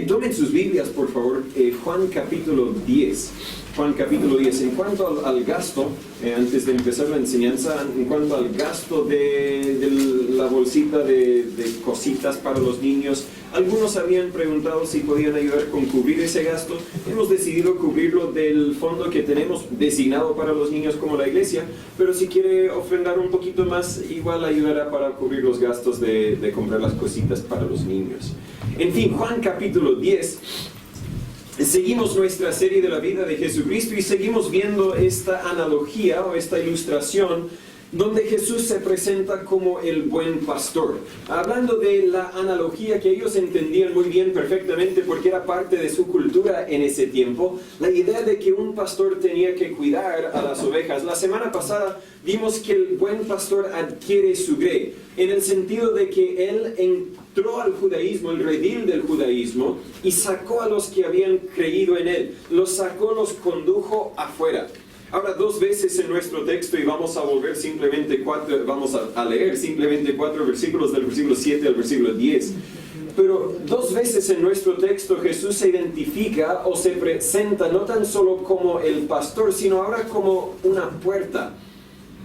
Tomen sus Biblias, por favor, Juan capítulo 10. Juan capítulo 10. En cuanto al gasto, antes de empezar la enseñanza, en cuanto al gasto de la bolsita de cositas para los niños, algunos habían preguntado si podían ayudar con cubrir ese gasto. Hemos decidido cubrirlo del fondo que tenemos designado para los niños como la iglesia, pero si quiere ofrendar un poquito más, igual ayudará para cubrir los gastos de comprar las cositas para los niños. En fin, Juan capítulo 10. Seguimos nuestra serie de la vida de Jesucristo y seguimos viendo esta analogía o esta ilustración donde Jesús se presenta como el buen pastor. Hablando de la analogía que ellos entendían muy bien, perfectamente, porque era parte de su cultura en ese tiempo, la idea de que un pastor tenía que cuidar a las ovejas. La semana pasada vimos que el buen pastor adquiere su grey, en el sentido de que él entró al judaísmo, el redil del judaísmo, y sacó a los que habían creído en él. Los sacó, los condujo afuera. Ahora, dos veces en nuestro texto, y vamos a leer simplemente cuatro versículos, del versículo 7 al versículo 10. Pero dos veces en nuestro texto Jesús se identifica o se presenta no tan solo como el pastor, sino ahora como una puerta.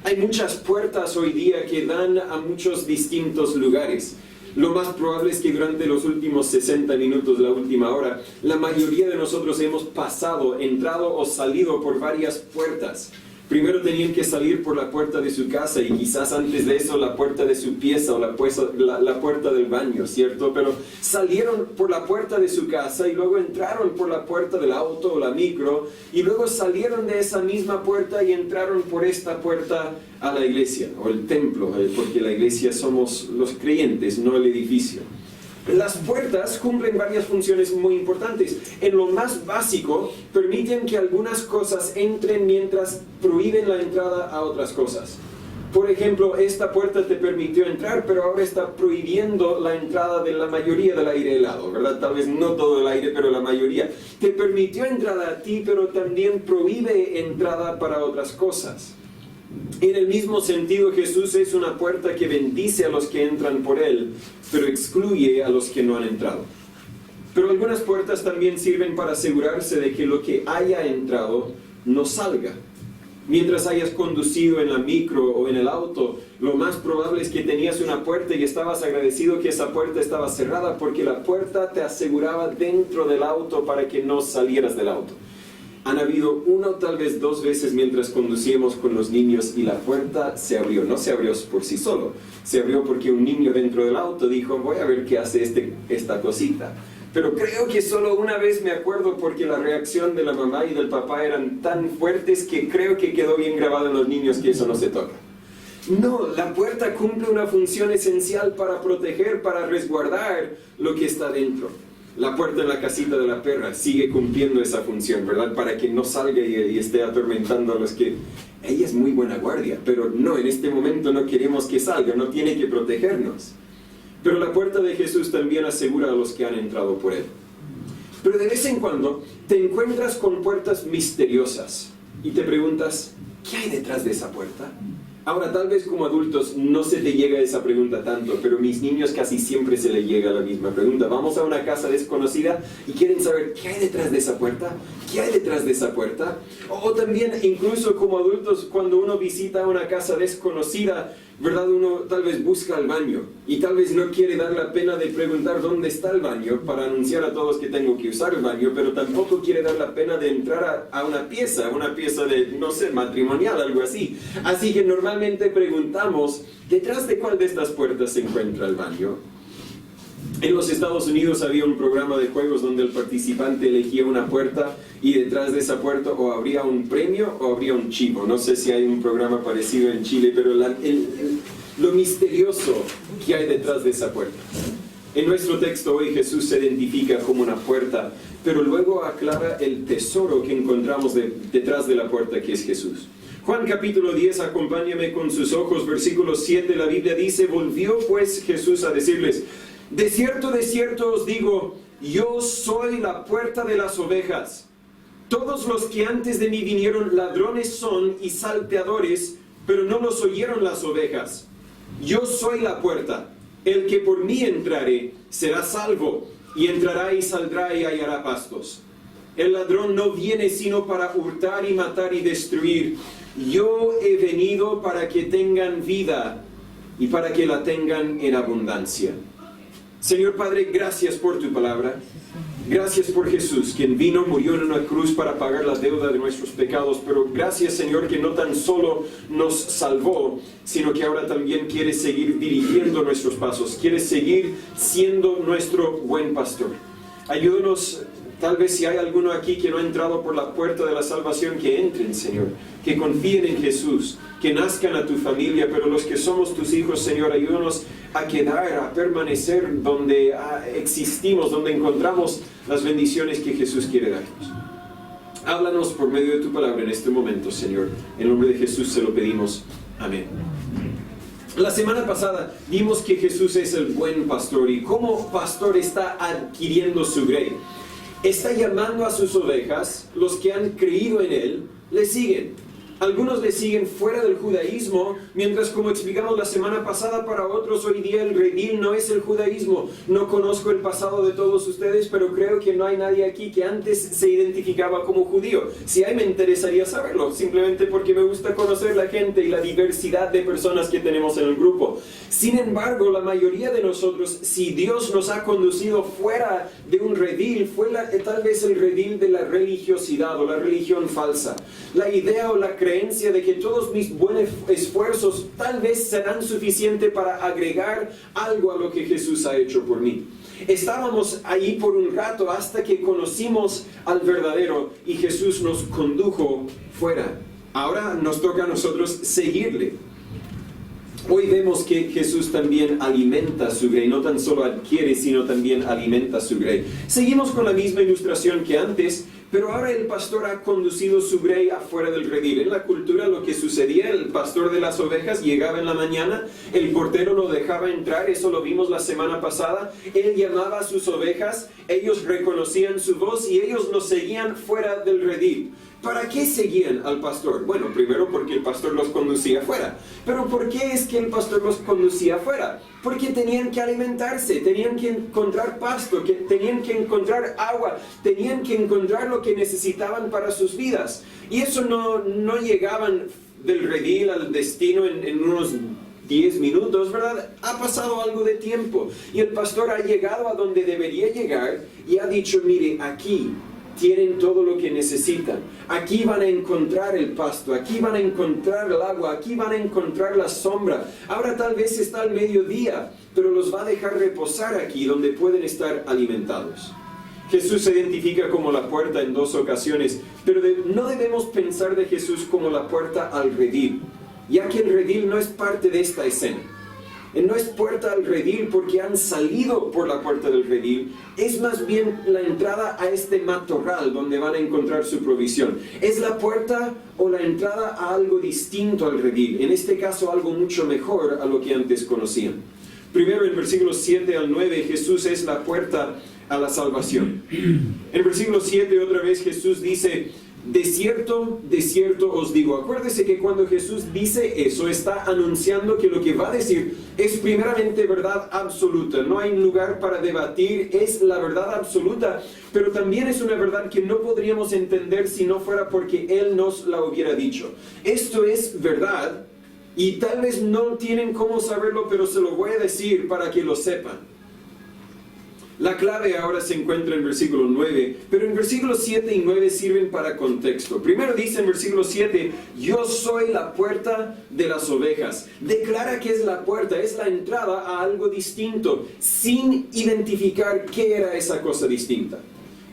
Hay muchas puertas hoy día que dan a muchos distintos lugares. Lo más probable es que durante los últimos 60 minutos, la última hora, la mayoría de nosotros hemos pasado, entrado o salido por varias puertas. Primero tenían que salir por la puerta de su casa y quizás antes de eso la puerta de su pieza o la puerta del baño, ¿cierto? Pero salieron por la puerta de su casa y luego entraron por la puerta del auto o la micro y luego salieron de esa misma puerta y entraron por esta puerta a la iglesia o el templo, porque la iglesia somos los creyentes, no el edificio. Las puertas cumplen varias funciones muy importantes. En lo más básico, permiten que algunas cosas entren mientras prohíben la entrada a otras cosas. Por ejemplo, esta puerta te permitió entrar, pero ahora está prohibiendo la entrada de la mayoría del aire helado, ¿verdad? Tal vez no todo el aire, pero la mayoría. Te permitió entrada a ti, pero también prohíbe entrada para otras cosas. En el mismo sentido, Jesús es una puerta que bendice a los que entran por él, pero excluye a los que no han entrado. Pero algunas puertas también sirven para asegurarse de que lo que haya entrado no salga. Mientras hayas conducido en la micro o en el auto, lo más probable es que tenías una puerta y estabas agradecido que esa puerta estaba cerrada porque la puerta te aseguraba dentro del auto para que no salieras del auto. Han habido una o tal vez dos veces mientras conducíamos con los niños y la puerta se abrió. No se abrió por sí solo, se abrió porque un niño dentro del auto dijo, voy a ver qué hace esta cosita. Pero creo que solo una vez me acuerdo porque la reacción de la mamá y del papá eran tan fuertes que creo que quedó bien grabado en los niños que eso no se toca. No, la puerta cumple una función esencial para proteger, para resguardar lo que está dentro. La puerta en la casita de la perra sigue cumpliendo esa función, ¿verdad? Para que no salga y esté atormentando a los que... Ella es muy buena guardia, pero no, en este momento no queremos que salga, no tiene que protegernos. Pero la puerta de Jesús también asegura a los que han entrado por él. Pero de vez en cuando te encuentras con puertas misteriosas y te preguntas, ¿qué hay detrás de esa puerta? Ahora, tal vez como adultos no se te llega esa pregunta tanto, pero a mis niños casi siempre se les llega la misma pregunta. Vamos a una casa desconocida y quieren saber qué hay detrás de esa puerta, qué hay detrás de esa puerta. O también, incluso como adultos, cuando uno visita una casa desconocida, ¿verdad? Uno tal vez busca el baño y tal vez no quiere dar la pena de preguntar dónde está el baño para anunciar a todos que tengo que usar el baño, pero tampoco quiere dar la pena de entrar a una pieza de, no sé, matrimonial, algo así. Así que normalmente preguntamos, ¿detrás de cuál de estas puertas se encuentra el baño? En los Estados Unidos había un programa de juegos donde el participante elegía una puerta y detrás de esa puerta o habría un premio o habría un chivo. No sé si hay un programa parecido en Chile, pero lo misterioso que hay detrás de esa puerta. En nuestro texto hoy Jesús se identifica como una puerta, pero luego aclara el tesoro que encontramos detrás de la puerta, que es Jesús. Juan capítulo 10, acompáñame con sus ojos, versículo 7, la Biblia dice, volvió pues Jesús a decirles, de cierto os digo, yo soy la puerta de las ovejas. Todos los que antes de mí vinieron ladrones son y salteadores, pero no los oyeron las ovejas. Yo soy la puerta. El que por mí entrare será salvo, y entrará y saldrá y hallará pastos. El ladrón no viene sino para hurtar y matar y destruir. Yo he venido para que tengan vida y para que la tengan en abundancia. Señor Padre, gracias por tu palabra. Gracias por Jesús, quien vino, murió en una cruz para pagar la deuda de nuestros pecados. Pero gracias, Señor, que no tan solo nos salvó, sino que ahora también quiere seguir dirigiendo nuestros pasos. Quiere seguir siendo nuestro buen pastor. Ayúdanos. Tal vez si hay alguno aquí que no ha entrado por la puerta de la salvación, que entren, Señor, que confíen en Jesús, que nazcan a tu familia, pero los que somos tus hijos, Señor, ayúdanos a quedar, a permanecer donde existimos, donde encontramos las bendiciones que Jesús quiere darnos. Háblanos por medio de tu palabra en este momento, Señor. En el nombre de Jesús se lo pedimos. Amén. La semana pasada vimos que Jesús es el buen pastor y como pastor está adquiriendo su grey. Está llamando a sus ovejas, los que han creído en él, le siguen. Algunos le siguen fuera del judaísmo, mientras, como explicamos la semana pasada, para otros hoy día el redil no es el judaísmo. No conozco el pasado de todos ustedes, pero creo que no hay nadie aquí que antes se identificaba como judío. Si hay, me interesaría saberlo, simplemente porque me gusta conocer la gente y la diversidad de personas que tenemos en el grupo. Sin embargo, la mayoría de nosotros, si Dios nos ha conducido fuera de un redil, fue tal vez el redil de la religiosidad o la religión falsa. La idea o la creencia de que todos mis buenos esfuerzos tal vez serán suficientes para agregar algo a lo que Jesús ha hecho por mí. Estábamos ahí por un rato hasta que conocimos al verdadero y Jesús nos condujo fuera. Ahora nos toca a nosotros seguirle. Hoy vemos que Jesús también alimenta su grey, no tan solo adquiere, sino también alimenta su grey. Seguimos con la misma ilustración que antes, pero ahora el pastor ha conducido su grey afuera del redil. En la cultura lo que sucedía, el pastor de las ovejas llegaba en la mañana, el portero lo dejaba entrar, eso lo vimos la semana pasada. Él llamaba a sus ovejas, ellos reconocían su voz y ellos lo seguían fuera del redil. ¿Para qué seguían al pastor? Bueno, primero porque el pastor los conducía afuera. ¿Pero por qué es que el pastor los conducía afuera? Porque tenían que alimentarse, tenían que encontrar pasto, tenían que encontrar agua, tenían que encontrar lo que necesitaban para sus vidas. Y eso no llegaban del redil al destino en unos 10 minutos, ¿verdad? Ha pasado algo de tiempo y el pastor ha llegado a donde debería llegar y ha dicho, mire, aquí tienen todo lo que necesitan. Aquí van a encontrar el pasto, aquí van a encontrar el agua, aquí van a encontrar la sombra. Ahora tal vez está al mediodía, pero los va a dejar reposar aquí donde pueden estar alimentados. Jesús se identifica como la puerta en dos ocasiones, pero no debemos pensar de Jesús como la puerta al redil, ya que el redil no es parte de esta escena. No es puerta al redil porque han salido por la puerta del redil, es más bien la entrada a este matorral donde van a encontrar su provisión. Es la puerta o la entrada a algo distinto al redil, en este caso algo mucho mejor a lo que antes conocían. Primero, en versículos 7 al 9, Jesús es la puerta a la salvación. En el versículo 7 otra vez Jesús dice, de cierto os digo. Acuérdese que cuando Jesús dice eso, está anunciando que lo que va a decir es primeramente verdad absoluta. No hay lugar para debatir, es la verdad absoluta, pero también es una verdad que no podríamos entender si no fuera porque Él nos la hubiera dicho. Esto es verdad y tal vez no tienen cómo saberlo, pero se lo voy a decir para que lo sepan. La clave ahora se encuentra en versículo 9, pero en versículos 7 y 9 sirven para contexto. Primero dice en versículo 7, yo soy la puerta de las ovejas. Declara que es la puerta, es la entrada a algo distinto, sin identificar qué era esa cosa distinta.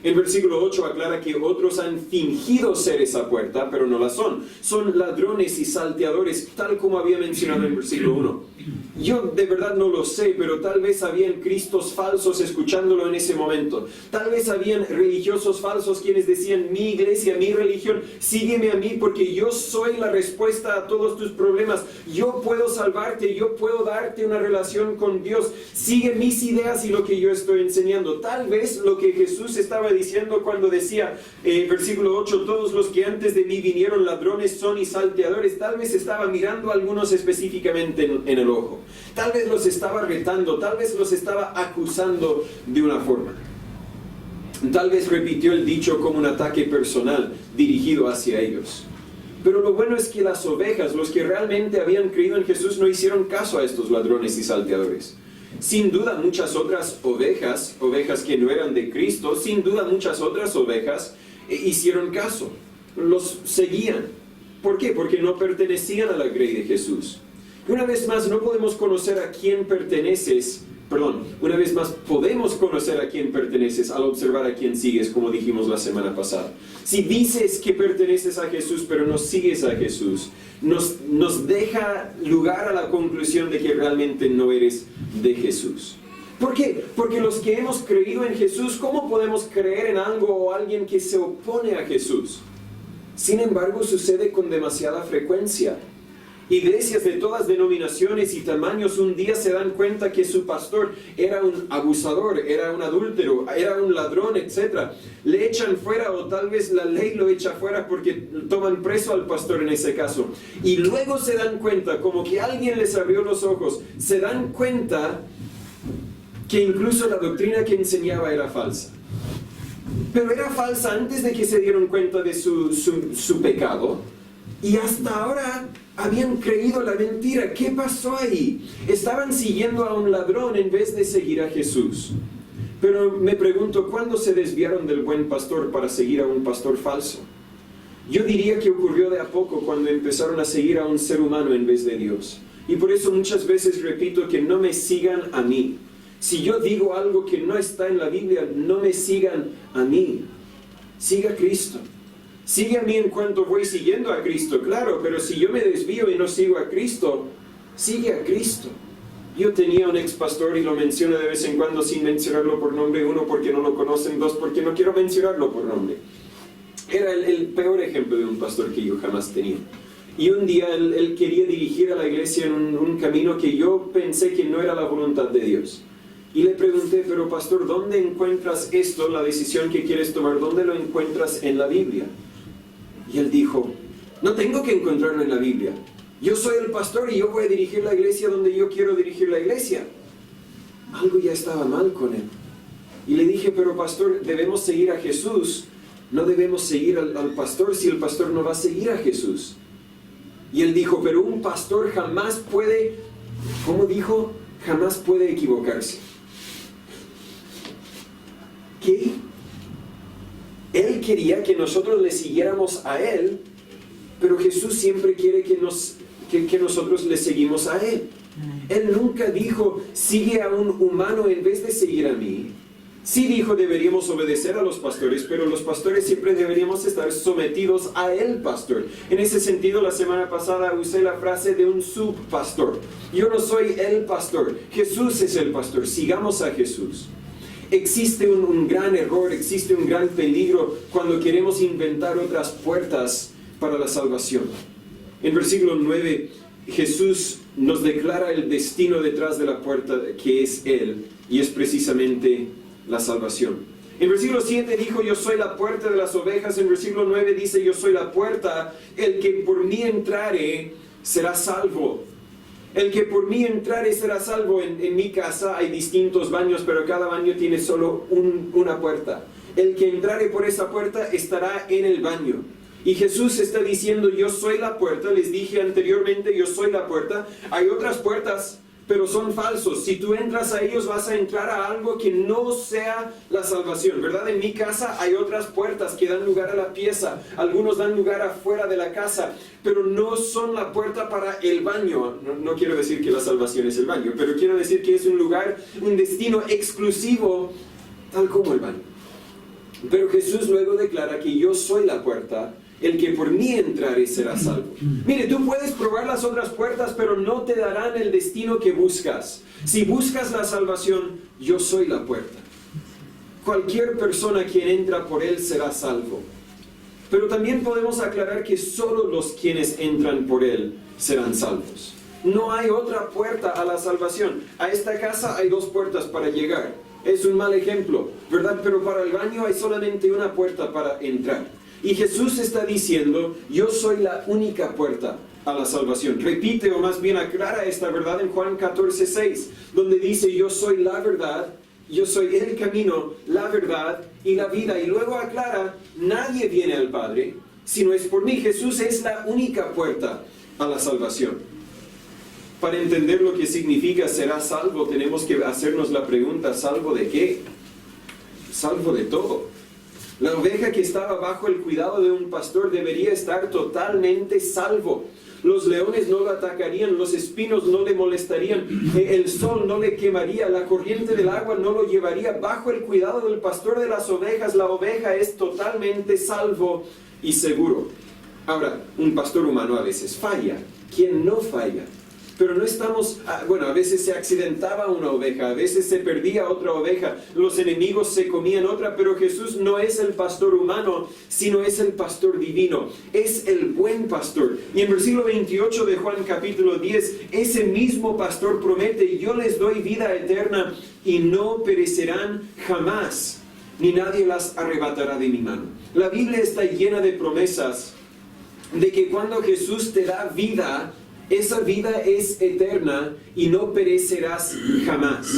En versículo 8 aclara que otros han fingido ser esa puerta, pero no la son. Son ladrones y salteadores, tal como había mencionado en versículo 1. Yo de verdad no lo sé, pero tal vez habían cristos falsos escuchándolo en ese momento. Tal vez habían religiosos falsos quienes decían, mi iglesia, mi religión, sígueme a mí porque yo soy la respuesta a todos tus problemas. Yo puedo salvarte, yo puedo darte una relación con Dios. Sigue mis ideas y lo que yo estoy enseñando. Tal vez lo que Jesús estaba diciendo cuando decía, versículo 8, todos los que antes de mí vinieron ladrones son y salteadores, tal vez estaba mirando a algunos específicamente en el ojo. Tal vez los estaba retando, tal vez los estaba acusando de una forma. Tal vez repitió el dicho como un ataque personal dirigido hacia ellos. Pero lo bueno es que las ovejas, los que realmente habían creído en Jesús, no hicieron caso a estos ladrones y salteadores. Sin duda muchas otras ovejas que no eran de Cristo, sin duda muchas otras ovejas hicieron caso, los seguían. ¿Por qué? Porque no pertenecían a la grey de Jesús. Una vez más, no podemos conocer a quién perteneces, una vez más podemos conocer a quién perteneces al observar a quién sigues, como dijimos la semana pasada. Si dices que perteneces a Jesús, pero no sigues a Jesús, nos deja lugar a la conclusión de que realmente no eres de Jesús. ¿Por qué? Porque los que hemos creído en Jesús, ¿cómo podemos creer en algo o alguien que se opone a Jesús? Sin embargo, sucede con demasiada frecuencia. Iglesias de todas denominaciones y tamaños un día se dan cuenta que su pastor era un abusador, era un adúltero, era un ladrón, etc. Le echan fuera, o tal vez la ley lo echa fuera porque toman preso al pastor en ese caso. Y luego se dan cuenta, como que alguien les abrió los ojos, se dan cuenta que incluso la doctrina que enseñaba era falsa. Pero era falsa antes de que se dieron cuenta de su pecado. Y hasta ahora habían creído la mentira. ¿Qué pasó ahí? Estaban siguiendo a un ladrón en vez de seguir a Jesús. Pero me pregunto, ¿cuándo se desviaron del buen pastor para seguir a un pastor falso? Yo diría que ocurrió de a poco cuando empezaron a seguir a un ser humano en vez de Dios. Y por eso muchas veces repito que no me sigan a mí. Si yo digo algo que no está en la Biblia, no me sigan a mí. Siga a Cristo. Sigue a mí en cuanto voy siguiendo a Cristo, claro, pero si yo me desvío y no sigo a Cristo, sigue a Cristo. Yo tenía un ex pastor y lo menciono de vez en cuando sin mencionarlo por nombre, uno porque no lo conocen, dos porque no quiero mencionarlo por nombre. Era el peor ejemplo de un pastor que yo jamás tenía. Y un día él quería dirigir a la iglesia en un camino que yo pensé que no era la voluntad de Dios. Y le pregunté, pero pastor, ¿dónde encuentras esto, la decisión que quieres tomar? ¿Dónde lo encuentras en la Biblia? Y él dijo, no tengo que encontrarlo en la Biblia. Yo soy el pastor y yo voy a dirigir la iglesia donde yo quiero dirigir la iglesia. Algo ya estaba mal con él. Y le dije, pero pastor, debemos seguir a Jesús. No debemos seguir al pastor si el pastor no va a seguir a Jesús. Y él dijo, pero un pastor jamás puede, ¿cómo dijo? Jamás puede equivocarse. ¿Qué? Él quería que nosotros le siguiéramos a Él, pero Jesús siempre quiere que nosotros le seguimos a Él. Él nunca dijo, sigue a un humano en vez de seguir a mí. Sí dijo, deberíamos obedecer a los pastores, pero los pastores siempre deberíamos estar sometidos a el pastor. En ese sentido, la semana pasada usé la frase de un subpastor. Yo no soy el pastor, Jesús es el pastor, sigamos a Jesús. Existe un gran error, existe un gran peligro cuando queremos inventar otras puertas para la salvación. En versículo 9, Jesús nos declara el destino detrás de la puerta que es Él, y es precisamente la salvación. En versículo 7 dijo, yo soy la puerta de las ovejas. En versículo 9 dice, yo soy la puerta, el que por mí entrare será salvo. El que por mí entrare será salvo. En mi casa hay distintos baños, pero cada baño tiene solo una puerta. El que entrare por esa puerta estará en el baño. Y Jesús está diciendo, yo soy la puerta. Les dije anteriormente, yo soy la puerta. Hay otras puertas, pero son falsos. Si tú entras a ellos, vas a entrar a algo que no sea la salvación, ¿verdad? En mi casa hay otras puertas que dan lugar a la pieza. Algunos dan lugar afuera de la casa, pero no son la puerta para el baño. No quiero decir que la salvación es el baño, pero quiero decir que es un lugar, un destino exclusivo, tal como el baño. Pero Jesús luego declara que yo soy la puerta. El que por mí entrare será salvo. Mire, tú puedes probar las otras puertas, pero no te darán el destino que buscas. Si buscas la salvación, yo soy la puerta. Cualquier persona quien entra por Él será salvo. Pero también podemos aclarar que solo los quienes entran por Él serán salvos. No hay otra puerta a la salvación. A esta casa hay dos puertas para llegar. Es un mal ejemplo, ¿verdad? Pero para el baño hay solamente una puerta para entrar. Y Jesús está diciendo, yo soy la única puerta a la salvación. Repite, o más bien aclara esta verdad en Juan 14:6, donde dice, yo soy la verdad yo soy el camino, la verdad y la vida. Y luego aclara, nadie viene al Padre si no es por mí. Jesús es la única puerta a la salvación. Para entender lo que significa será salvo, tenemos que hacernos la pregunta, ¿salvo de qué? Salvo de todo. La oveja que estaba bajo el cuidado de un pastor debería estar totalmente salvo. Los leones no lo atacarían, los espinos no le molestarían, el sol no le quemaría, la corriente del agua no lo llevaría. Bajo el cuidado del pastor de las ovejas, la oveja es totalmente salvo y seguro. Ahora, un pastor humano a veces falla. ¿Quién no falla? Pero no estamos, a veces se accidentaba una oveja, a veces se perdía otra oveja, los enemigos se comían otra, pero Jesús no es el pastor humano, sino es el pastor divino, es el buen pastor. Y en versículo 28 de Juan capítulo 10, ese mismo pastor promete, yo les doy vida eterna y no perecerán jamás, ni nadie las arrebatará de mi mano. La Biblia está llena de promesas de que cuando Jesús te da vida, esa vida es eterna y no perecerás jamás.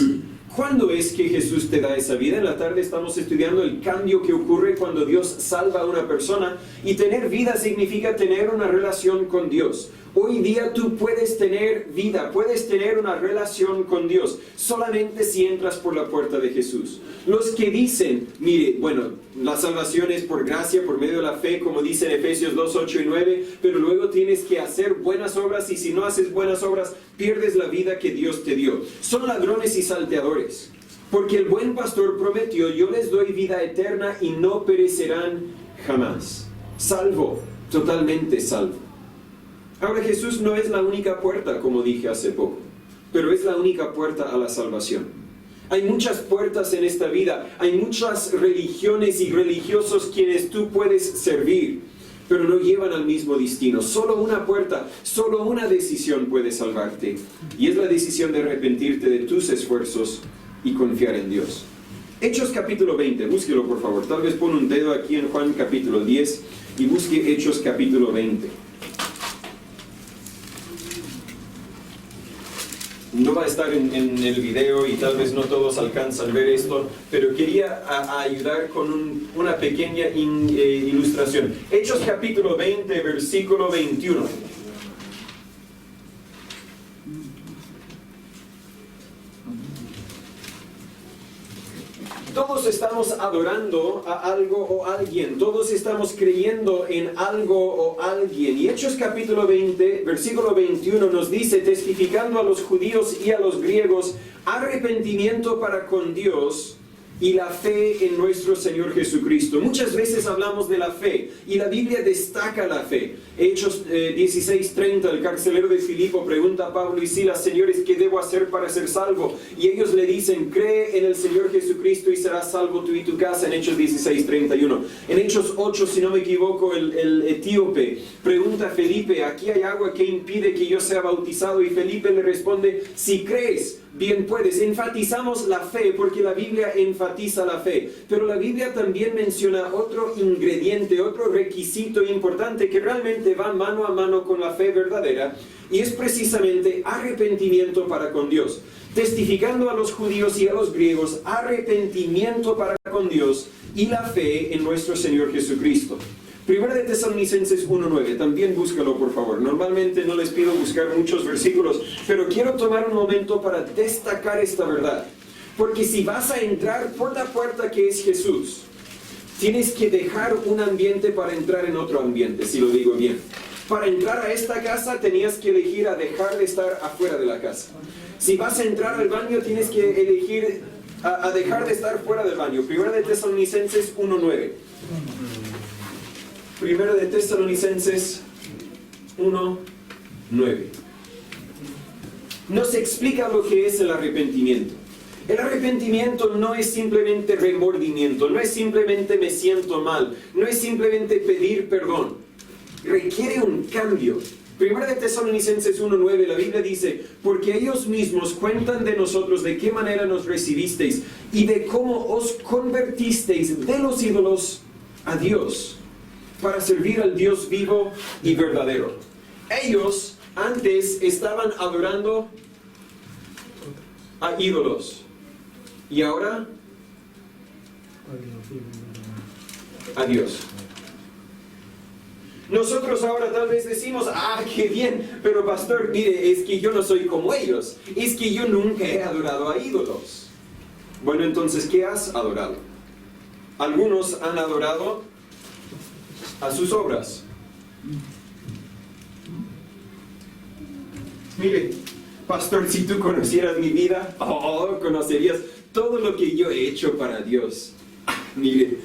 ¿Cuándo es que Jesús te da esa vida? En la tarde estamos estudiando el cambio que ocurre cuando Dios salva a una persona, y tener vida significa tener una relación con Dios. Hoy día tú puedes tener vida, puedes tener una relación con Dios solamente si entras por la puerta de Jesús. Los que dicen, mire, la salvación es por gracia, por medio de la fe, como dice en Efesios 2, 8 y 9, pero luego tienes que hacer buenas obras, y si no haces buenas obras, pierdes la vida que Dios te dio. Son ladrones y salteadores, porque el buen pastor prometió, yo les doy vida eterna y no perecerán jamás. Salvo, totalmente salvo. Ahora, Jesús no es la única puerta, como dije hace poco, pero es la única puerta a la salvación. Hay muchas puertas en esta vida, hay muchas religiones y religiosos quienes tú puedes servir, pero no llevan al mismo destino. Solo una puerta, solo una decisión puede salvarte, y es la decisión de arrepentirte de tus esfuerzos y confiar en Dios. Hechos capítulo 20, búsquelo por favor. Tal vez pon un dedo aquí en Juan capítulo 10 y busque Hechos capítulo 20. No va a estar en el video y tal vez no todos alcanzan a ver esto, pero quería ayudar con una pequeña ilustración. Hechos capítulo 20, versículo 21. Todos estamos adorando a algo o alguien, todos estamos creyendo en algo o alguien. Y Hechos capítulo 20, versículo 21 nos dice, testificando a los judíos y a los griegos, arrepentimiento para con Dios y la fe en nuestro Señor Jesucristo. Muchas veces hablamos de la fe, y la Biblia destaca la fe. Hechos 16:30, el carcelero de Filipo pregunta a Pablo y Silas, señores, ¿qué debo hacer para ser salvo? Y ellos le dicen, cree en el Señor Jesucristo y serás salvo tú y tu casa, en Hechos 16:31. En Hechos 8, si no me equivoco, el etíope pregunta a Felipe, aquí hay agua que impide que yo sea bautizado, y Felipe le responde, si crees, bien puedes. Enfatizamos la fe porque la Biblia enfatiza la fe, pero la Biblia también menciona otro ingrediente, otro requisito importante que realmente va mano a mano con la fe verdadera, y es precisamente arrepentimiento para con Dios. Testificando a los judíos y a los griegos, arrepentimiento para con Dios y la fe en nuestro Señor Jesucristo. Primera de Tesalonicenses 1:9, también búscalo por favor. Normalmente no les pido buscar muchos versículos, pero quiero tomar un momento para destacar esta verdad. Porque si vas a entrar por la puerta que es Jesús, tienes que dejar un ambiente para entrar en otro ambiente, si lo digo bien. Para entrar a esta casa tenías que elegir a dejar de estar afuera de la casa. Si vas a entrar al baño tienes que elegir a dejar de estar fuera del baño. Primera de Tesalonicenses 1:9. Primero de Tesalonicenses 1:9. Nos explica lo que es el arrepentimiento. El arrepentimiento no es simplemente remordimiento, no es simplemente me siento mal, no es simplemente pedir perdón. Requiere un cambio. Primera de Tesalonicenses 1:9, la Biblia dice, porque ellos mismos cuentan de nosotros de qué manera nos recibisteis y de cómo os convertisteis de los ídolos a Dios, para servir al Dios vivo y verdadero. Ellos antes estaban adorando a ídolos. Y ahora, adiós. Nosotros ahora tal vez decimos, qué bien, pero pastor, mire, es que yo no soy como ellos, es que yo nunca he adorado a ídolos. Bueno, entonces, ¿qué has adorado? Algunos han adorado a sus obras. Mire, pastor, si tú conocieras mi vida, conocerías todo lo que yo he hecho para Dios. Mire,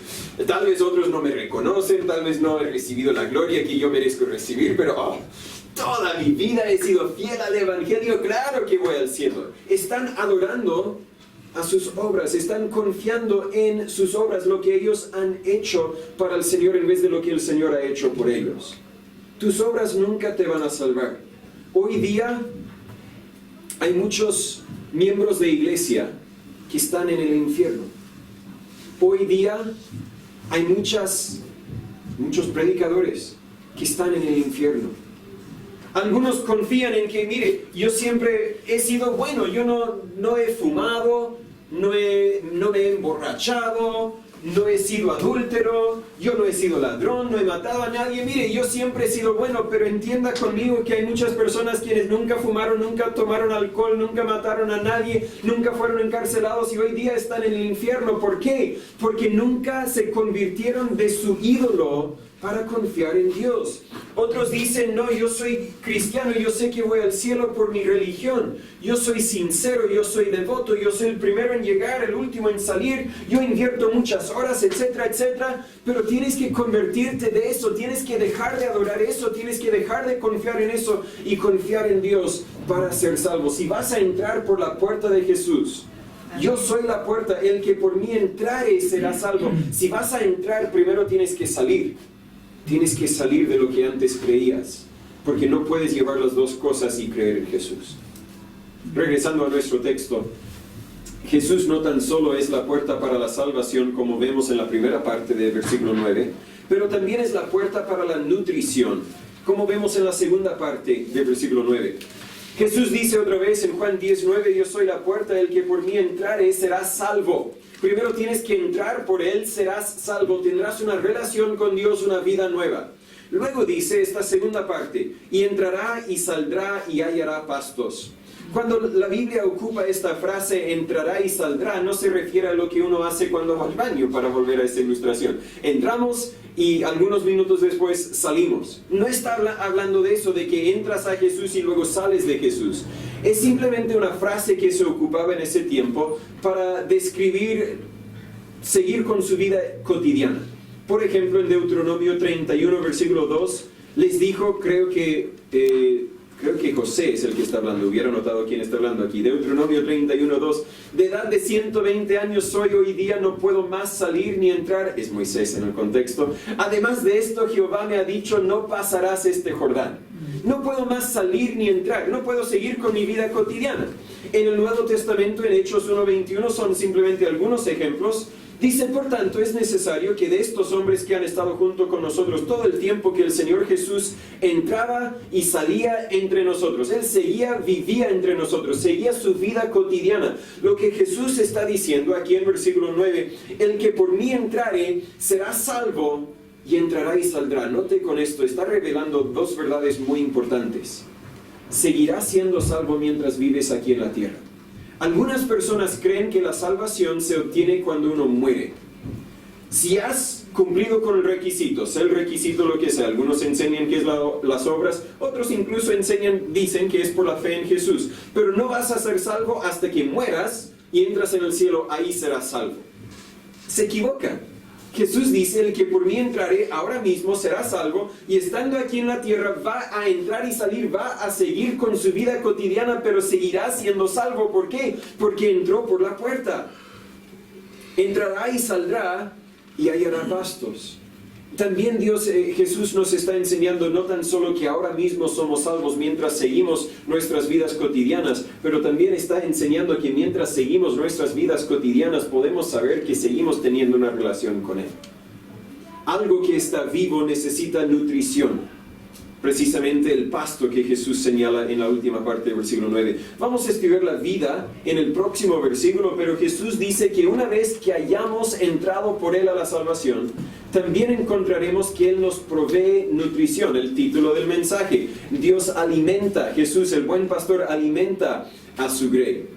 tal vez otros no me reconocen, tal vez no he recibido la gloria que yo merezco recibir, pero toda mi vida he sido fiel al Evangelio, claro que voy al cielo. Están adorando a sus obras, están confiando en sus obras, lo que ellos han hecho para el Señor en vez de lo que el Señor ha hecho por ellos. Tus obras nunca te van a salvar. Hoy día hay muchos miembros de iglesia que están en el infierno. Hoy día hay muchos predicadores que están en el infierno. Algunos confían en que, mire, yo siempre he sido bueno, yo no he fumado, no me he emborrachado, no he sido adúltero, yo no he sido ladrón, no he matado a nadie. Mire, yo siempre he sido bueno, pero entienda conmigo que hay muchas personas quienes nunca fumaron, nunca tomaron alcohol, nunca mataron a nadie, nunca fueron encarcelados y hoy día están en el infierno. ¿Por qué? Porque nunca se convirtieron de su ídolo para confiar en Dios. Otros dicen, no, yo soy cristiano, yo sé que voy al cielo por mi religión, yo soy sincero, yo soy devoto, yo soy el primero en llegar, el último en salir, yo invierto muchas horas, etcétera, etcétera. Pero tienes que convertirte de eso, tienes que dejar de adorar eso, tienes que dejar de confiar en eso y confiar en Dios para ser salvo. Si vas a entrar por la puerta de Jesús, yo soy la puerta, el que por mí entrare será salvo. Si vas a entrar, primero tienes que salir. Tienes que salir de lo que antes creías, porque no puedes llevar las dos cosas y creer en Jesús. Regresando a nuestro texto, Jesús no tan solo es la puerta para la salvación, como vemos en la primera parte del versículo 9, pero también es la puerta para la nutrición, como vemos en la segunda parte del versículo 9. Jesús dice otra vez en Juan 10:9, yo soy la puerta, el que por mí entrare será salvo. Primero tienes que entrar por Él, serás salvo, tendrás una relación con Dios, una vida nueva. Luego dice esta segunda parte, y entrará y saldrá y hallará pastos. Cuando la Biblia ocupa esta frase, entrará y saldrá, no se refiere a lo que uno hace cuando va al baño, para volver a esta ilustración. Entramos y algunos minutos después salimos. No está hablando de eso, de que entras a Jesús y luego sales de Jesús. Es simplemente una frase que se ocupaba en ese tiempo para describir, seguir con su vida cotidiana. Por ejemplo, en Deuteronomio 31, versículo 2, les dijo, creo que José es el que está hablando, hubiera notado quién está hablando aquí. Deuteronomio 31, 2, de edad de 120 años soy hoy día, no puedo más salir ni entrar. Es Moisés en el contexto. Además de esto, Jehová me ha dicho, no pasarás este Jordán. No puedo más salir ni entrar, no puedo seguir con mi vida cotidiana. En el Nuevo Testamento, en Hechos 1:21, son simplemente algunos ejemplos. Dice, por tanto, es necesario que de estos hombres que han estado junto con nosotros todo el tiempo que el Señor Jesús entraba y salía entre nosotros, Él vivía entre nosotros, seguía su vida cotidiana. Lo que Jesús está diciendo aquí en versículo 9, el que por mí entrare será salvo y entrará y saldrá. Note con esto, está revelando dos verdades muy importantes. Seguirás siendo salvo mientras vives aquí en la tierra. Algunas personas creen que la salvación se obtiene cuando uno muere. Si has cumplido con el requisito, sea el requisito lo que sea, algunos enseñan que es las obras, otros incluso dicen que es por la fe en Jesús, pero no vas a ser salvo hasta que mueras y entras en el cielo, ahí serás salvo. Se equivocan. Jesús dice, el que por mí entrare ahora mismo será salvo, y estando aquí en la tierra va a entrar y salir, va a seguir con su vida cotidiana, pero seguirá siendo salvo. ¿Por qué? Porque entró por la puerta. Entrará y saldrá y hallará pastos. También Jesús nos está enseñando no tan solo que ahora mismo somos salvos mientras seguimos nuestras vidas cotidianas, pero también está enseñando que mientras seguimos nuestras vidas cotidianas podemos saber que seguimos teniendo una relación con Él. Algo que está vivo necesita nutrición. precisamente el pasto que Jesús señala en la última parte del versículo 9. Vamos a estudiar la vida en el próximo versículo, pero Jesús dice que una vez que hayamos entrado por Él a la salvación, también encontraremos que Él nos provee nutrición, el título del mensaje. Dios alimenta, Jesús, el buen pastor, alimenta a su grey.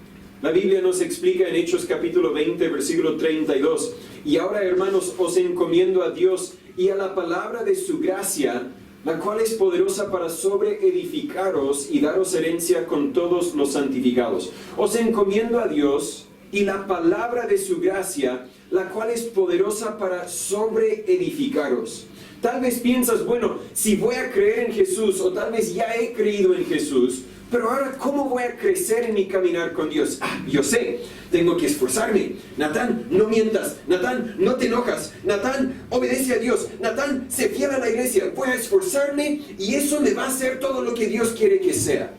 La Biblia nos explica en Hechos capítulo 20, versículo 32, y ahora, hermanos, os encomiendo a Dios y a la palabra de su gracia, la cual es poderosa para sobreedificaros y daros herencia con todos los santificados. Os encomiendo a Dios y la palabra de su gracia, la cual es poderosa para sobreedificaros. Tal vez piensas, bueno, si voy a creer en Jesús, o tal vez ya he creído en Jesús, pero ahora, ¿cómo voy a crecer en mi caminar con Dios? Yo sé, tengo que esforzarme. Natán, no mientas. Natán, no te enojas. Natán, obedece a Dios. Natán, sé fiel a la iglesia. Voy a esforzarme y eso me va a hacer todo lo que Dios quiere que sea.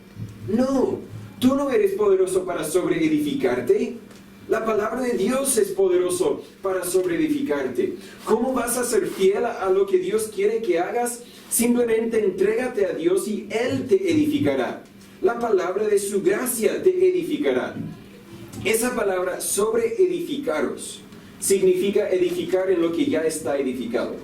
No, tú no eres poderoso para sobreedificarte. La palabra de Dios es poderoso para sobreedificarte. ¿Cómo vas a ser fiel a lo que Dios quiere que hagas? Simplemente entrégate a Dios y Él te edificará. La palabra de su gracia te edificará. Esa palabra sobreedificaros significa edificar en lo que ya está edificado.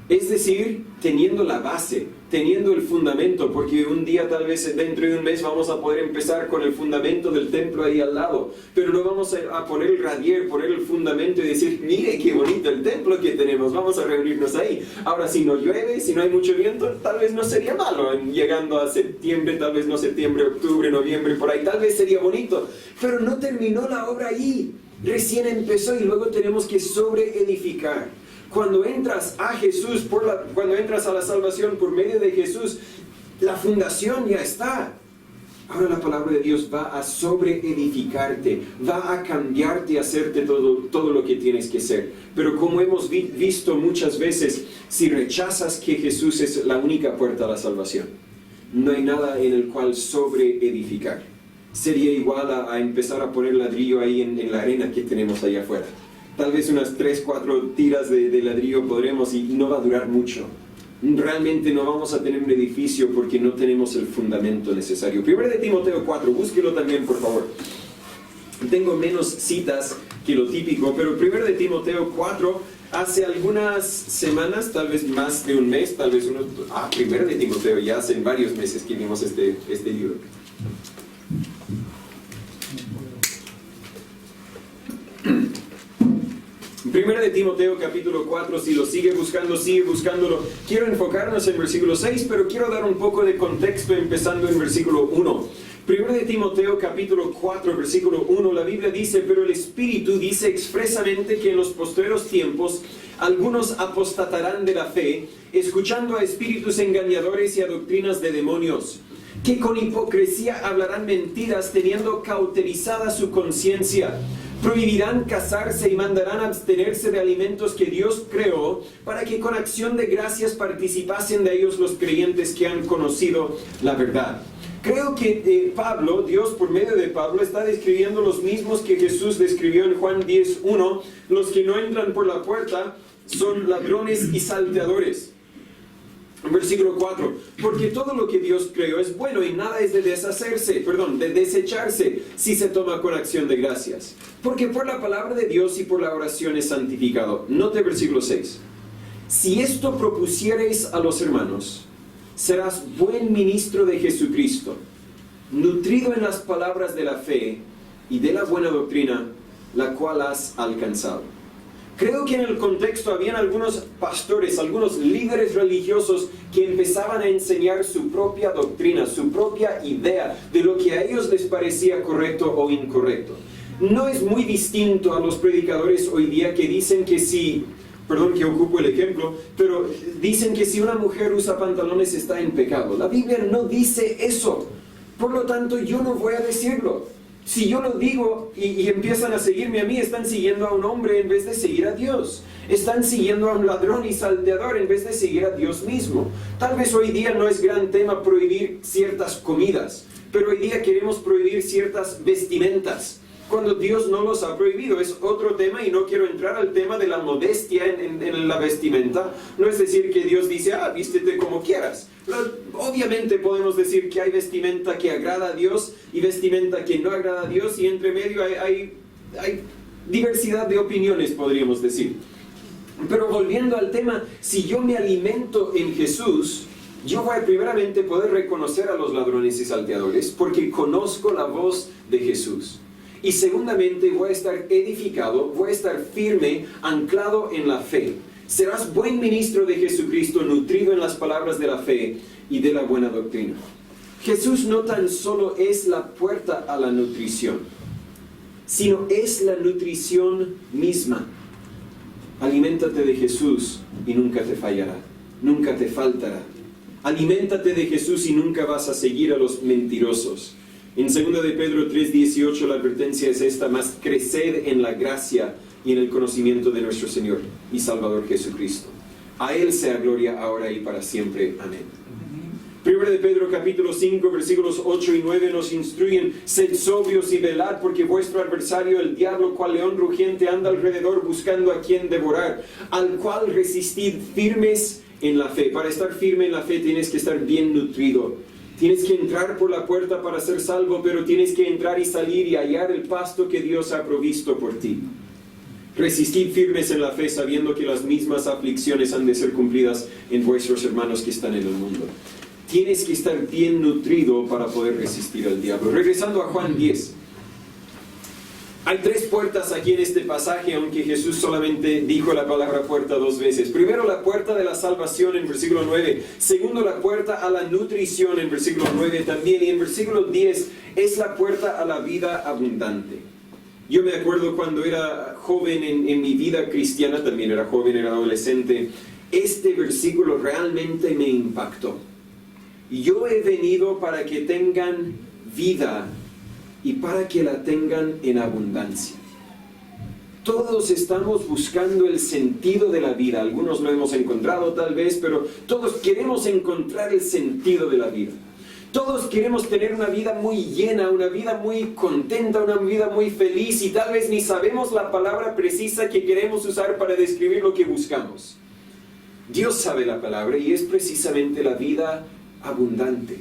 Es decir, teniendo la base, teniendo el fundamento, porque un día, tal vez dentro de un mes, vamos a poder empezar con el fundamento del templo ahí al lado, pero no vamos a poner el radier, poner el fundamento y decir, mire qué bonito el templo que tenemos, vamos a reunirnos ahí. Ahora, si no llueve, si no hay mucho viento, tal vez no sería malo, llegando a septiembre, tal vez no septiembre, octubre, noviembre, por ahí, tal vez sería bonito, pero no terminó la obra ahí, recién empezó y luego tenemos que sobreedificar. Cuando entras a Jesús, cuando entras a la salvación por medio de Jesús, la fundación ya está. Ahora la palabra de Dios va a sobreedificarte, va a cambiarte, a hacerte todo lo que tienes que ser. Pero como hemos visto muchas veces, si rechazas que Jesús es la única puerta a la salvación, no hay nada en el cual sobreedificar. Sería igual a empezar a poner ladrillo ahí en la arena que tenemos allá afuera. Tal vez unas 3, 4 tiras de ladrillo podremos y no va a durar mucho. Realmente no vamos a tener un edificio porque no tenemos el fundamento necesario. 1 de Timoteo 4, búsquelo también por favor. Tengo menos citas que lo típico, pero 1 de Timoteo 4, hace algunas semanas, tal vez más de un mes, tal vez 1 de Timoteo, ya hace varios meses que vimos este libro. Primera de Timoteo capítulo 4, si lo sigue buscándolo. Quiero enfocarnos en versículo 6, pero quiero dar un poco de contexto empezando en versículo 1. Primera de Timoteo capítulo 4, versículo 1, la Biblia dice, pero el Espíritu dice expresamente que en los postreros tiempos algunos apostatarán de la fe, escuchando a espíritus engañadores y a doctrinas de demonios, que con hipocresía hablarán mentiras teniendo cauterizada su conciencia. Prohibirán casarse y mandarán abstenerse de alimentos que Dios creó, para que con acción de gracias participasen de ellos los creyentes que han conocido la verdad. Creo que Dios por medio de Pablo está describiendo los mismos que Jesús describió en Juan 10:1. Los que no entran por la puerta son ladrones y salteadores. Versículo 4, porque todo lo que Dios creó es bueno y nada es de desecharse si se toma con acción de gracias. Porque por la palabra de Dios y por la oración es santificado. Note versículo 6. Si esto propusiereis a los hermanos, serás buen ministro de Jesucristo, nutrido en las palabras de la fe y de la buena doctrina, la cual has alcanzado. Creo que en el contexto habían algunos pastores, algunos líderes religiosos que empezaban a enseñar su propia doctrina, su propia idea de lo que a ellos les parecía correcto o incorrecto. No es muy distinto a los predicadores hoy día que dicen que perdón que ocupo el ejemplo, pero dicen que si una mujer usa pantalones está en pecado. La Biblia no dice eso, por lo tanto yo no voy a decirlo. Si yo lo digo y empiezan a seguirme a mí, están siguiendo a un hombre en vez de seguir a Dios. Están siguiendo a un ladrón y salteador en vez de seguir a Dios mismo. Tal vez hoy día no es gran tema prohibir ciertas comidas, pero hoy día queremos prohibir ciertas vestimentas. cuando Dios no los ha prohibido. Es otro tema y no quiero entrar al tema de la modestia en la vestimenta. No es decir que Dios dice, vístete como quieras. Obviamente podemos decir que hay vestimenta que agrada a Dios y vestimenta que no agrada a Dios, y entre medio hay diversidad de opiniones, podríamos decir. Pero volviendo al tema, si yo me alimento en Jesús, yo voy a primeramente poder reconocer a los ladrones y salteadores porque conozco la voz de Jesús. Y segundamente voy a estar edificado, voy a estar firme, anclado en la fe. Serás buen ministro de Jesucristo, nutrido en las palabras de la fe y de la buena doctrina. Jesús no tan solo es la puerta a la nutrición, sino es la nutrición misma. Aliméntate de Jesús y nunca te fallará, nunca te faltará. Aliméntate de Jesús y nunca vas a seguir a los mentirosos. En 2 de Pedro 3:18 la advertencia es esta: más creced en la gracia y en el conocimiento de nuestro Señor y Salvador Jesucristo. A Él sea gloria ahora y para siempre. Amén. 1 de Pedro capítulo 5 versículos 8 y 9 nos instruyen: sed sobrios y velad, porque vuestro adversario el diablo, cual león rugiente, anda alrededor buscando a quien devorar, al cual resistid firmes en la fe. Para estar firme en la fe tienes que estar bien nutrido. Tienes que entrar por la puerta para ser salvo, pero tienes que entrar y salir y hallar el pasto que Dios ha provisto por ti. Resistid firmes en la fe, sabiendo que las mismas aflicciones han de ser cumplidas en vuestros hermanos que están en el mundo. Tienes que estar bien nutrido para poder resistir al diablo. Regresando a Juan 10. Hay 3 puertas aquí en este pasaje, aunque Jesús solamente dijo la palabra puerta 2 veces. Primero, la puerta de la salvación en versículo 9. Segundo, la puerta a la nutrición en versículo 9 también. Y en versículo 10 es la puerta a la vida abundante. Yo me acuerdo cuando era joven en mi vida cristiana, también era joven, era adolescente, este versículo realmente me impactó. Yo he venido para que tengan vida y para que la tengan en abundancia. Todos estamos buscando el sentido de la vida. Algunos lo hemos encontrado tal vez, pero todos queremos encontrar el sentido de la vida. Todos queremos tener una vida muy llena, una vida muy contenta, una vida muy feliz, y tal vez ni sabemos la palabra precisa que queremos usar para describir lo que buscamos. Dios sabe la palabra y es precisamente la vida abundante.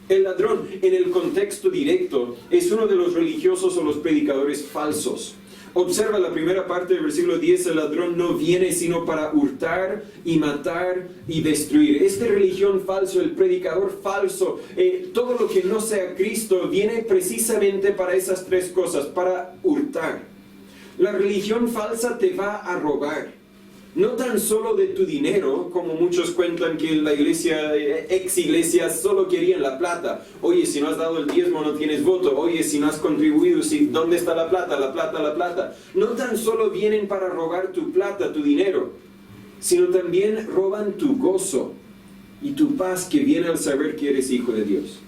El ladrón, en el contexto directo, es uno de los religiosos o los predicadores falsos. Observa la primera parte del versículo 10, el ladrón no viene sino para hurtar y matar y destruir. Esta religión falso, el predicador falso, todo lo que no sea Cristo, viene precisamente para esas 3 cosas, para hurtar. La religión falsa te va a robar. No tan solo de tu dinero, como muchos cuentan que la iglesia, ex iglesia, solo querían la plata. Oye, si no has dado el diezmo no tienes voto. Oye, si no has contribuido, ¿dónde está la plata? La plata, la plata. No tan solo vienen para robar tu plata, tu dinero, sino también roban tu gozo y tu paz que viene al saber que eres hijo de Dios.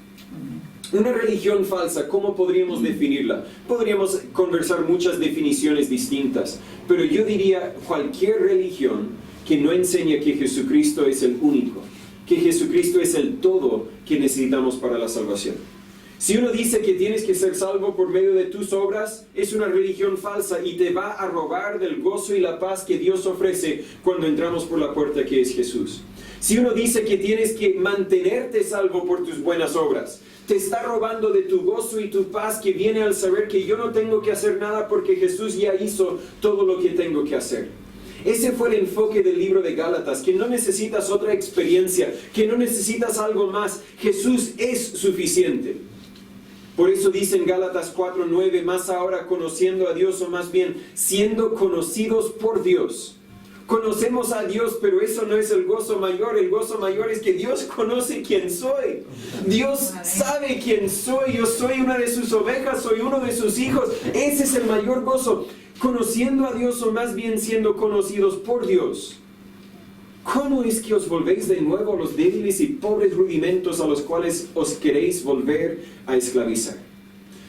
Una religión falsa, ¿cómo podríamos definirla? Podríamos conversar muchas definiciones distintas, pero yo diría cualquier religión que no enseña que Jesucristo es el único, que Jesucristo es el todo que necesitamos para la salvación. Si uno dice que tienes que ser salvo por medio de tus obras, es una religión falsa y te va a robar del gozo y la paz que Dios ofrece cuando entramos por la puerta que es Jesús. Si uno dice que tienes que mantenerte salvo por tus buenas obras, te está robando de tu gozo y tu paz que viene al saber que yo no tengo que hacer nada porque Jesús ya hizo todo lo que tengo que hacer. Ese fue el enfoque del libro de Gálatas, que no necesitas otra experiencia, que no necesitas algo más. Jesús es suficiente. Por eso dice en Gálatas 4:9, más ahora conociendo a Dios, o más bien siendo conocidos por Dios. Conocemos a Dios, pero eso no es el gozo mayor. El gozo mayor es que Dios conoce quién soy. Dios sabe quién soy. Yo soy una de sus ovejas, soy uno de sus hijos. Ese es el mayor gozo. Conociendo a Dios, o más bien siendo conocidos por Dios. ¿Cómo es que os volvéis de nuevo a los débiles y pobres rudimentos a los cuales os queréis volver a esclavizar?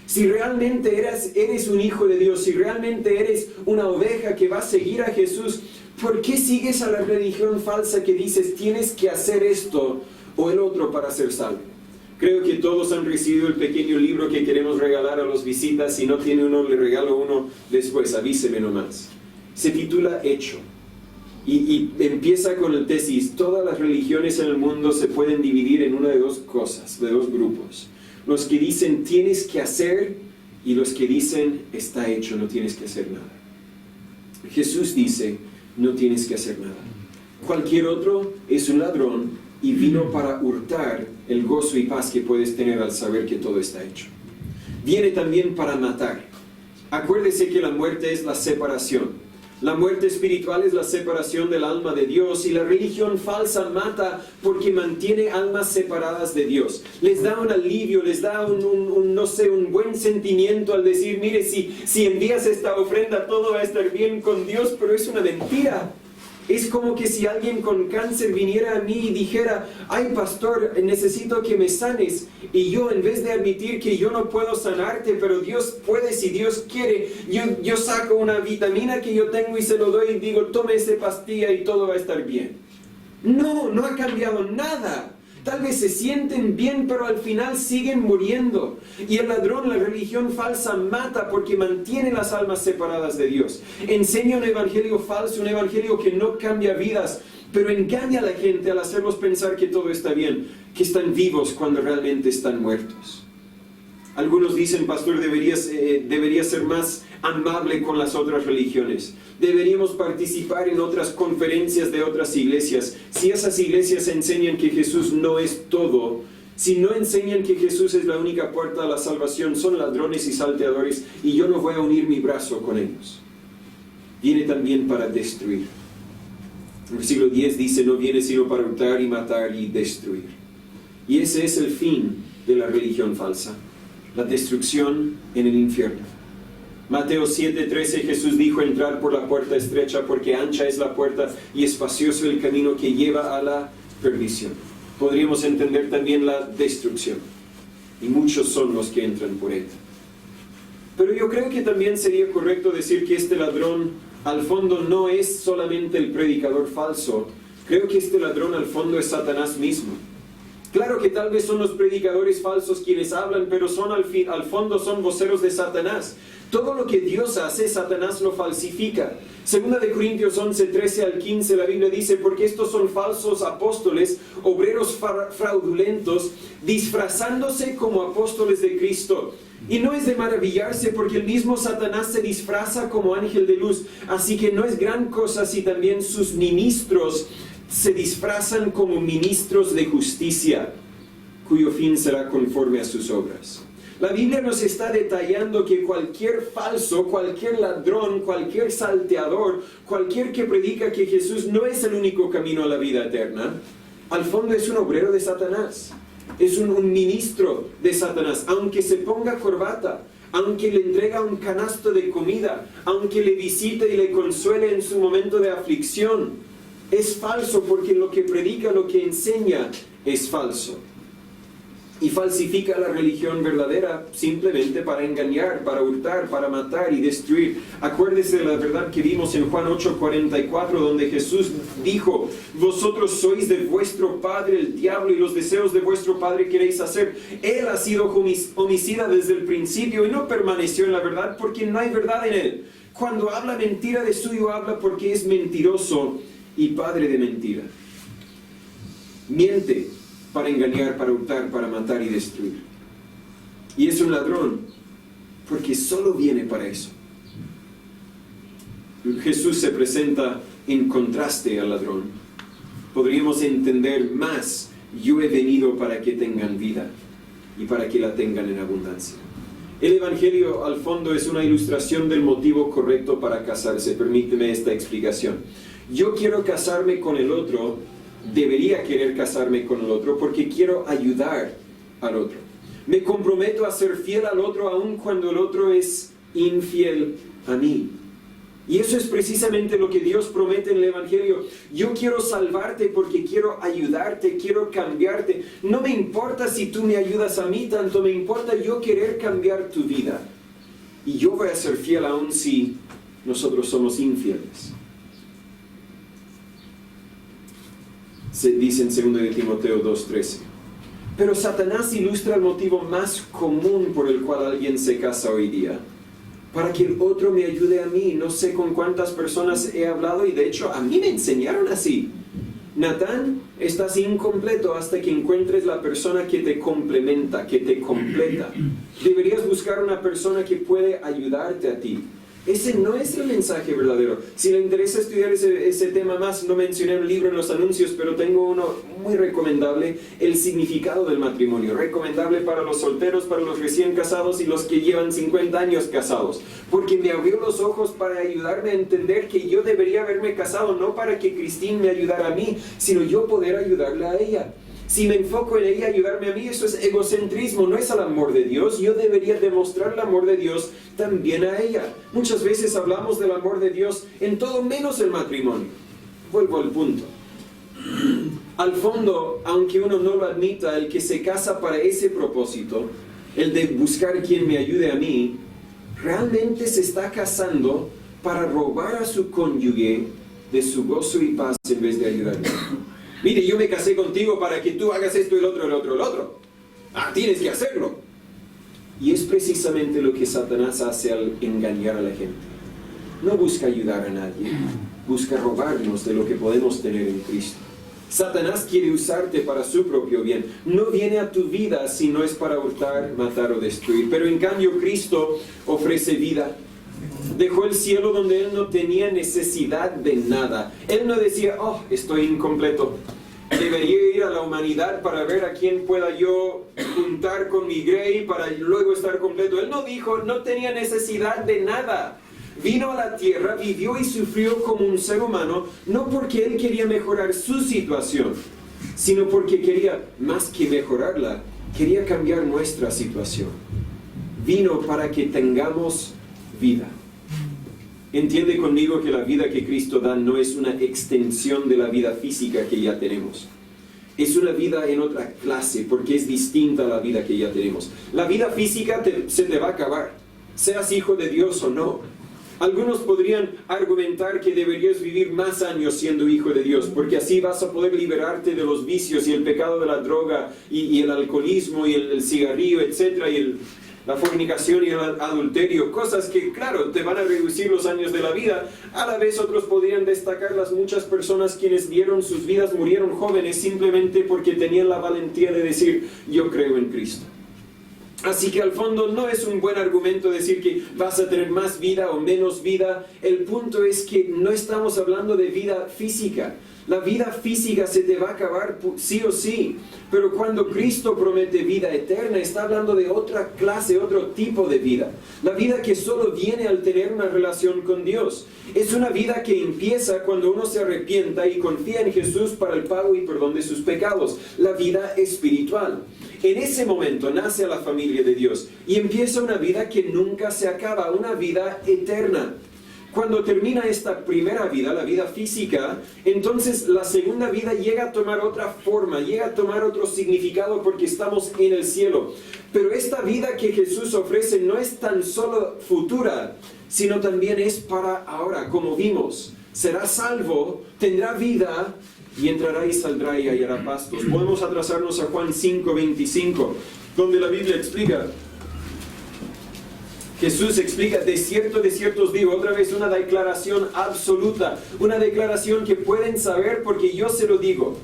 Si realmente eres un hijo de Dios, si realmente eres una oveja que va a seguir a Jesús, ¿por qué sigues a la religión falsa que dices tienes que hacer esto o el otro para ser salvo? Creo que todos han recibido el pequeño libro que queremos regalar a los visitas. Si no tiene uno, le regalo uno después, avíseme nomás. Se titula Hecho. Y empieza con el tesis: todas las religiones en el mundo se pueden dividir en una de dos cosas, de dos grupos. Los que dicen tienes que hacer y los que dicen está hecho, no tienes que hacer nada. Jesús dice no tienes que hacer nada. Cualquier otro es un ladrón y vino para hurtar el gozo y paz que puedes tener al saber que todo está hecho. Viene también para matar. Acuérdese que la muerte es la separación. La muerte espiritual es la separación del alma de Dios, y la religión falsa mata porque mantiene almas separadas de Dios. Les da un alivio, les da un buen sentimiento al decir: mire, si envías esta ofrenda todo va a estar bien con Dios, pero es una mentira. Es como que si alguien con cáncer viniera a mí y dijera: ay pastor, necesito que me sanes, y yo, en vez de admitir que yo no puedo sanarte, pero Dios puede si Dios quiere, yo saco una vitamina que yo tengo y se lo doy y digo: tome esa pastilla y todo va a estar bien. No ha cambiado nada. Tal vez se sienten bien, pero al final siguen muriendo. Y el ladrón, la religión falsa, mata porque mantiene las almas separadas de Dios. Enseña un evangelio falso, un evangelio que no cambia vidas, pero engaña a la gente al hacerlos pensar que todo está bien, que están vivos cuando realmente están muertos. Algunos dicen: pastor, debería ser más amable con las otras religiones. Deberíamos participar en otras conferencias de otras iglesias. Si esas iglesias enseñan que Jesús no es todo, si no enseñan que Jesús es la única puerta a la salvación, son ladrones y salteadores, y yo no voy a unir mi brazo con ellos. Viene también para destruir. El versículo 10 dice: no viene sino para hurtar y matar y destruir. Y ese es el fin de la religión falsa: la destrucción en el infierno. Mateo 7:13, Jesús dijo: entrar por la puerta estrecha, porque ancha es la puerta y espacioso el camino que lleva a la perdición. Podríamos entender también la destrucción, y muchos son los que entran por ella. Pero yo creo que también sería correcto decir que este ladrón al fondo no es solamente el predicador falso. Creo que este ladrón al fondo es Satanás mismo. Claro que tal vez son los predicadores falsos quienes hablan, pero al fondo son voceros de Satanás. Todo lo que Dios hace, Satanás lo falsifica. Segunda de Corintios 11, 13 al 15, la Biblia dice: porque estos son falsos apóstoles, obreros fraudulentos, disfrazándose como apóstoles de Cristo. Y no es de maravillarse, porque el mismo Satanás se disfraza como ángel de luz. Así que no es gran cosa si también sus ministros se disfrazan como ministros de justicia, cuyo fin será conforme a sus obras. La Biblia nos está detallando que cualquier falso, cualquier ladrón, cualquier salteador, cualquier que predica que Jesús no es el único camino a la vida eterna, al fondo es un obrero de Satanás, es un ministro de Satanás. Aunque se ponga corbata, aunque le entrega un canasto de comida, aunque le visite y le consuele en su momento de aflicción, es falso, porque lo que predica, lo que enseña es falso. Y falsifica la religión verdadera simplemente para engañar, para hurtar, para matar y destruir. Acuérdese de la verdad que vimos en Juan 8:44, donde Jesús dijo: vosotros sois de vuestro padre el diablo, y los deseos de vuestro padre queréis hacer. Él ha sido homicida desde el principio y no permaneció en la verdad, porque no hay verdad en él. Cuando habla mentira, de suyo habla, porque es mentiroso y padre de mentira. Miente para engañar, para hurtar, para matar y destruir. Y es un ladrón porque solo viene para eso. Jesús se presenta en contraste al ladrón. Podríamos entender más: yo he venido para que tengan vida y para que la tengan en abundancia. El evangelio al fondo es una ilustración del motivo correcto para casarse. Permíteme esta explicación. Yo quiero casarme con el otro, debería querer casarme con el otro porque quiero ayudar al otro. Me comprometo a ser fiel al otro aun cuando el otro es infiel a mí. Y eso es precisamente lo que Dios promete en el evangelio. Yo quiero salvarte porque quiero ayudarte, quiero cambiarte. No me importa si tú me ayudas a mí, tanto me importa yo querer cambiar tu vida. Y yo voy a ser fiel aun si nosotros somos infieles. Se dice en 2 de Timoteo 2:13: Pero Satanás ilustra el motivo más común por el cual alguien se casa hoy día. Para que el otro me ayude a mí. No sé con cuántas personas he hablado y de hecho a mí me enseñaron así. Natán, estás incompleto hasta que encuentres la persona que te complementa, que te completa. Deberías buscar una persona que puede ayudarte a ti. Ese no es el mensaje verdadero. Si le interesa estudiar ese tema más, no mencioné un libro en los anuncios, pero tengo uno muy recomendable, El significado del matrimonio. Recomendable para los solteros, para los recién casados y los que llevan 50 años casados. Porque me abrió los ojos para ayudarme a entender que yo debería haberme casado, no para que Cristín me ayudara a mí, sino yo poder ayudarle a ella. Si me enfoco en ella ayudarme a mí, eso es egocentrismo, no es al amor de Dios. Yo debería demostrar el amor de Dios también a ella. Muchas veces hablamos del amor de Dios en todo menos el matrimonio. Vuelvo al punto. Al fondo, aunque uno no lo admita, el que se casa para ese propósito, el de buscar quien me ayude a mí, realmente se está casando para robar a su cónyuge de su gozo y paz en vez de ayudarle. Mire, yo me casé contigo para que tú hagas esto, el otro, el otro, el otro. Tienes que hacerlo. Y es precisamente lo que Satanás hace al engañar a la gente. No busca ayudar a nadie, busca robarnos de lo que podemos tener en Cristo. Satanás quiere usarte para su propio bien. No viene a tu vida si no es para hurtar, matar o destruir. Pero en cambio Cristo ofrece vida. Dejó el cielo donde Él no tenía necesidad de nada. Él no decía, estoy incompleto. Debería ir a la humanidad para ver a quién pueda yo juntar con mi grey para luego estar completo. Él no dijo, no tenía necesidad de nada. Vino a la tierra, vivió y sufrió como un ser humano, no porque Él quería mejorar su situación, sino porque quería, más que mejorarla, quería cambiar nuestra situación. Vino para que tengamos vida. Entiende conmigo que la vida que Cristo da no es una extensión de la vida física que ya tenemos. Es una vida en otra clase, porque es distinta a la vida que ya tenemos. La vida física se te va a acabar, seas hijo de Dios o no. Algunos podrían argumentar que deberías vivir más años siendo hijo de Dios, porque así vas a poder liberarte de los vicios y el pecado de la droga y el alcoholismo y el cigarrillo, etcétera, y la fornicación y el adulterio, cosas que, claro, te van a reducir los años de la vida. A la vez otros podrían destacar las muchas personas quienes dieron sus vidas, murieron jóvenes simplemente porque tenían la valentía de decir, yo creo en Cristo. Así que al fondo no es un buen argumento decir que vas a tener más vida o menos vida. El punto es que no estamos hablando de vida física. La vida física se te va a acabar sí o sí, pero cuando Cristo promete vida eterna, está hablando de otra clase, otro tipo de vida. La vida que solo viene al tener una relación con Dios. Es una vida que empieza cuando uno se arrepienta y confía en Jesús para el pago y perdón de sus pecados. La vida espiritual. En ese momento nace a la familia de Dios y empieza una vida que nunca se acaba, una vida eterna. Cuando termina esta primera vida, la vida física, entonces la segunda vida llega a tomar otra forma, llega a tomar otro significado porque estamos en el cielo. Pero esta vida que Jesús ofrece no es tan solo futura, sino también es para ahora, como vimos. Será salvo, tendrá vida y entrará y saldrá y hallará pastos. Podemos atrasarnos a Juan 5:25, donde la Biblia explica. Jesús explica, de cierto os digo, otra vez una declaración absoluta, una declaración que pueden saber porque yo se lo digo.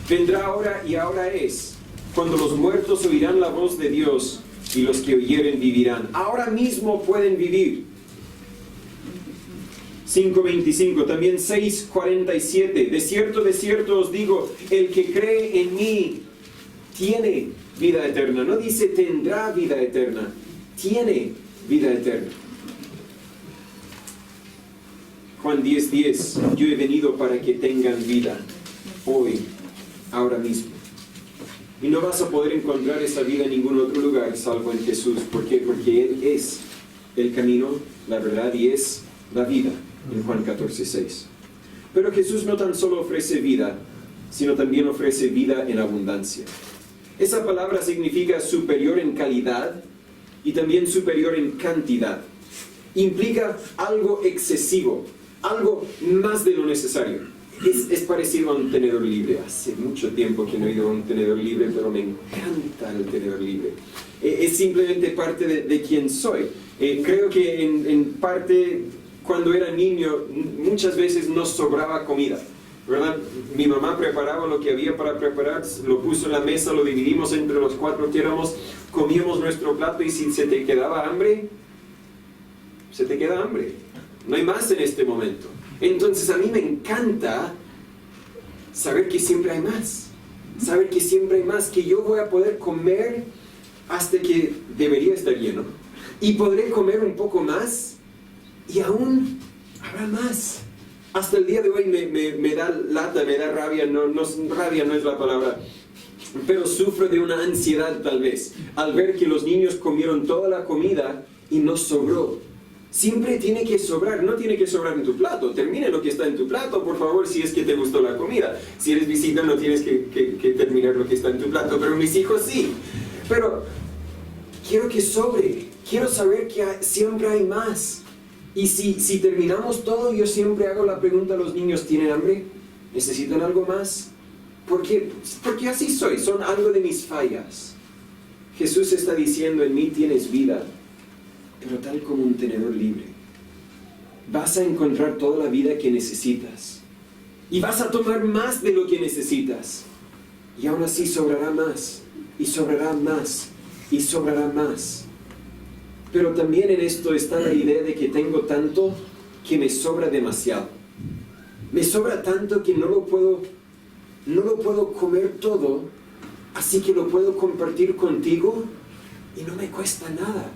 Vendrá ahora y ahora es, cuando los muertos oirán la voz de Dios y los que oyeren vivirán. Ahora mismo pueden vivir. 5:25, también 6:47, de cierto os digo, el que cree en mí tiene vida eterna. No dice tendrá vida eterna, tiene vida eterna. Juan 10:10, yo he venido para que tengan vida hoy, ahora mismo. Y no vas a poder encontrar esa vida en ningún otro lugar salvo en Jesús. ¿Por qué? Porque Él es el camino, la verdad y es la vida, en Juan 14:6. Pero Jesús no tan solo ofrece vida, sino también ofrece vida en abundancia. Esa palabra significa superior en calidad y también superior en cantidad. Implica algo excesivo, algo más de lo necesario. Es parecido a un tenedor libre. Hace mucho tiempo que no he ido a un tenedor libre, pero me encanta el tenedor libre. Es simplemente parte de quien soy. Creo que en parte, cuando era niño, muchas veces nos sobraba comida, ¿verdad? Mi mamá preparaba lo que había para preparar, lo puso en la mesa, lo dividimos entre los 4 que éramos, comíamos nuestro plato y si se te quedaba hambre, se te queda hambre. No hay más en este momento. Entonces a mí me encanta saber que siempre hay más. Saber que siempre hay más, que yo voy a poder comer hasta que debería estar lleno. Y podré comer un poco más y aún habrá más. Hasta el día de hoy me da lata, me da rabia, rabia no es la palabra, pero sufro de una ansiedad tal vez, al ver que los niños comieron toda la comida y no sobró. Siempre tiene que sobrar, no tiene que sobrar en tu plato. Termina lo que está en tu plato, por favor, si es que te gustó la comida. Si eres visita no tienes que terminar lo que está en tu plato, pero mis hijos sí. Pero quiero que sobre, quiero saber que siempre hay más. Y si terminamos todo, yo siempre hago la pregunta a los niños, ¿tienen hambre? ¿Necesitan algo más? Porque así soy, son algo de mis fallas. Jesús está diciendo, en mí tienes vida, pero tal como un tenedor libre. Vas a encontrar toda la vida que necesitas. Y vas a tomar más de lo que necesitas. Y aún así sobrará más, y sobrará más, y sobrará más. Pero también en esto está la idea de que tengo tanto que me sobra demasiado. Me sobra tanto que no lo puedo comer todo, así que lo puedo compartir contigo y no me cuesta nada.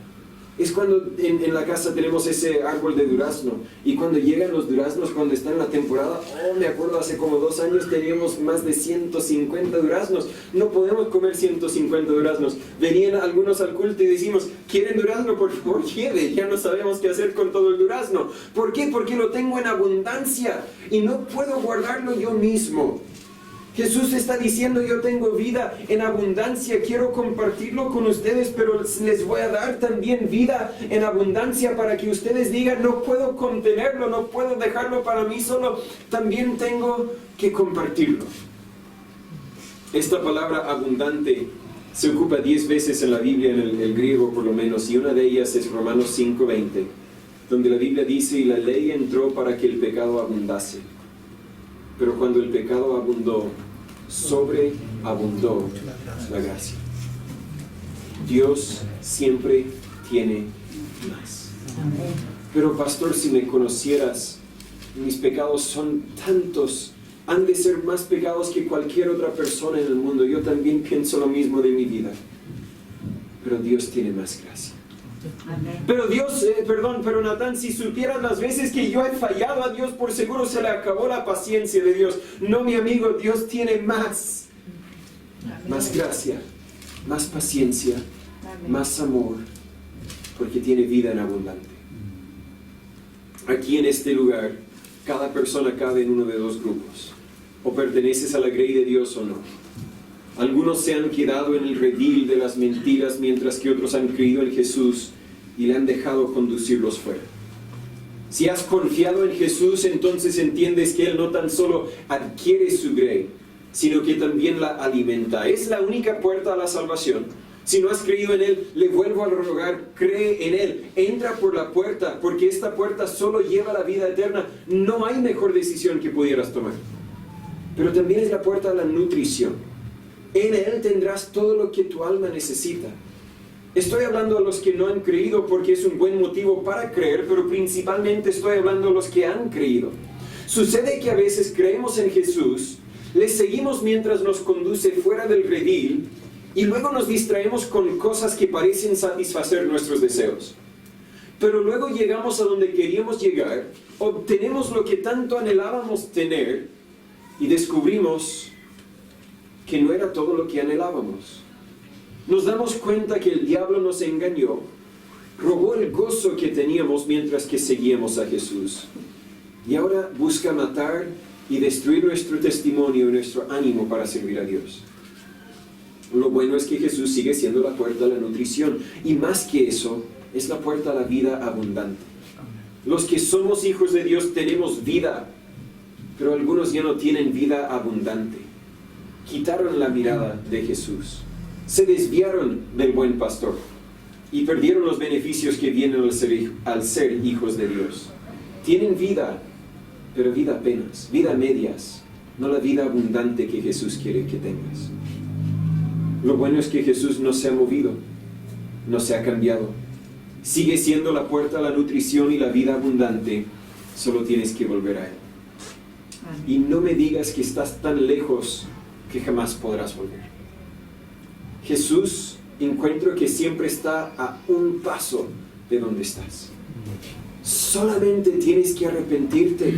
Es cuando en la casa tenemos ese árbol de durazno y cuando llegan los duraznos, cuando está en la temporada, me acuerdo hace como 2 años teníamos más de 150 duraznos. No podemos comer 150 duraznos. Venían algunos al culto y decimos, ¿quieren durazno? Por favor, lleve. Ya no sabemos qué hacer con todo el durazno. ¿Por qué? Porque lo tengo en abundancia y no puedo guardarlo yo mismo. Jesús está diciendo, yo tengo vida en abundancia, quiero compartirlo con ustedes, pero les voy a dar también vida en abundancia para que ustedes digan, no puedo contenerlo, no puedo dejarlo para mí solo, también tengo que compartirlo. Esta palabra abundante se ocupa 10 veces en la Biblia, en el griego por lo menos, y una de ellas es Romanos 5:20, donde la Biblia dice, y la ley entró para que el pecado abundase. Pero cuando el pecado abundó, sobreabundó la gracia. Dios siempre tiene más. Pero pastor, si me conocieras, mis pecados son tantos, han de ser más pecados que cualquier otra persona en el mundo. Yo también pienso lo mismo de mi vida. Pero Dios tiene más gracia. Pero pero Natán, si supieras las veces que yo he fallado a Dios, por seguro se le acabó la paciencia de Dios. No, mi amigo, Dios tiene más. Más gracia, más paciencia, más amor, porque tiene vida en abundante. Aquí en este lugar, cada persona cabe en uno de 2 grupos. O perteneces a la grey de Dios o no. Algunos se han quedado en el redil de las mentiras, mientras que otros han creído en Jesús y le han dejado conducirlos fuera. Si has confiado en Jesús, entonces entiendes que Él no tan solo adquiere su grey, sino que también la alimenta. Es la única puerta a la salvación. Si no has creído en Él, le vuelvo a rogar, cree en Él, entra por la puerta, porque esta puerta solo lleva a la vida eterna. No hay mejor decisión que pudieras tomar. Pero también es la puerta a la nutrición. En Él tendrás todo lo que tu alma necesita. Estoy hablando a los que no han creído porque es un buen motivo para creer, pero principalmente estoy hablando a los que han creído. Sucede que a veces creemos en Jesús, le seguimos mientras nos conduce fuera del redil y luego nos distraemos con cosas que parecen satisfacer nuestros deseos. Pero luego llegamos a donde queríamos llegar, obtenemos lo que tanto anhelábamos tener y descubrimos que no era todo lo que anhelábamos. Nos damos cuenta que el diablo nos engañó, robó el gozo que teníamos mientras que seguíamos a Jesús. Y ahora busca matar y destruir nuestro testimonio y nuestro ánimo para servir a Dios. Lo bueno es que Jesús sigue siendo la puerta a la nutrición. Y más que eso, es la puerta a la vida abundante. Los que somos hijos de Dios tenemos vida. Pero algunos ya no tienen vida abundante. Quitaron la mirada de Jesús. Se desviaron del buen pastor y perdieron los beneficios que vienen al ser hijos de Dios. Tienen vida, pero vida apenas, vida a medias, no la vida abundante que Jesús quiere que tengas. Lo bueno es que Jesús no se ha movido, no se ha cambiado. Sigue siendo la puerta a la nutrición y la vida abundante, solo tienes que volver a Él. Y no me digas que estás tan lejos que jamás podrás volver. Jesús, encuentro que siempre está a un paso de donde estás. Solamente tienes que arrepentirte,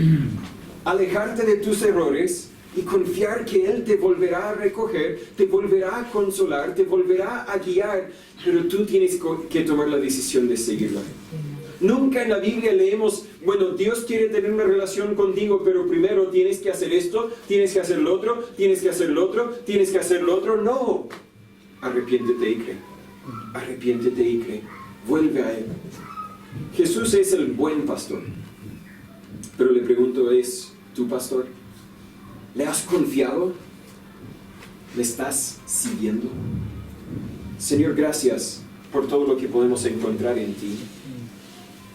alejarte de tus errores y confiar que Él te volverá a recoger, te volverá a consolar, te volverá a guiar, pero tú tienes que tomar la decisión de seguirlo. Nunca en la Biblia leemos, bueno, Dios quiere tener una relación contigo, pero primero tienes que hacer esto, tienes que hacer lo otro, tienes que hacer lo otro, tienes que hacer lo otro. No, arrepiéntete y cree, arrepiéntete y cree, vuelve a Él. Jesús es el buen pastor, pero le pregunto, ¿es tu pastor? ¿Le has confiado? ¿Le estás siguiendo? Señor, gracias por todo lo que podemos encontrar en ti.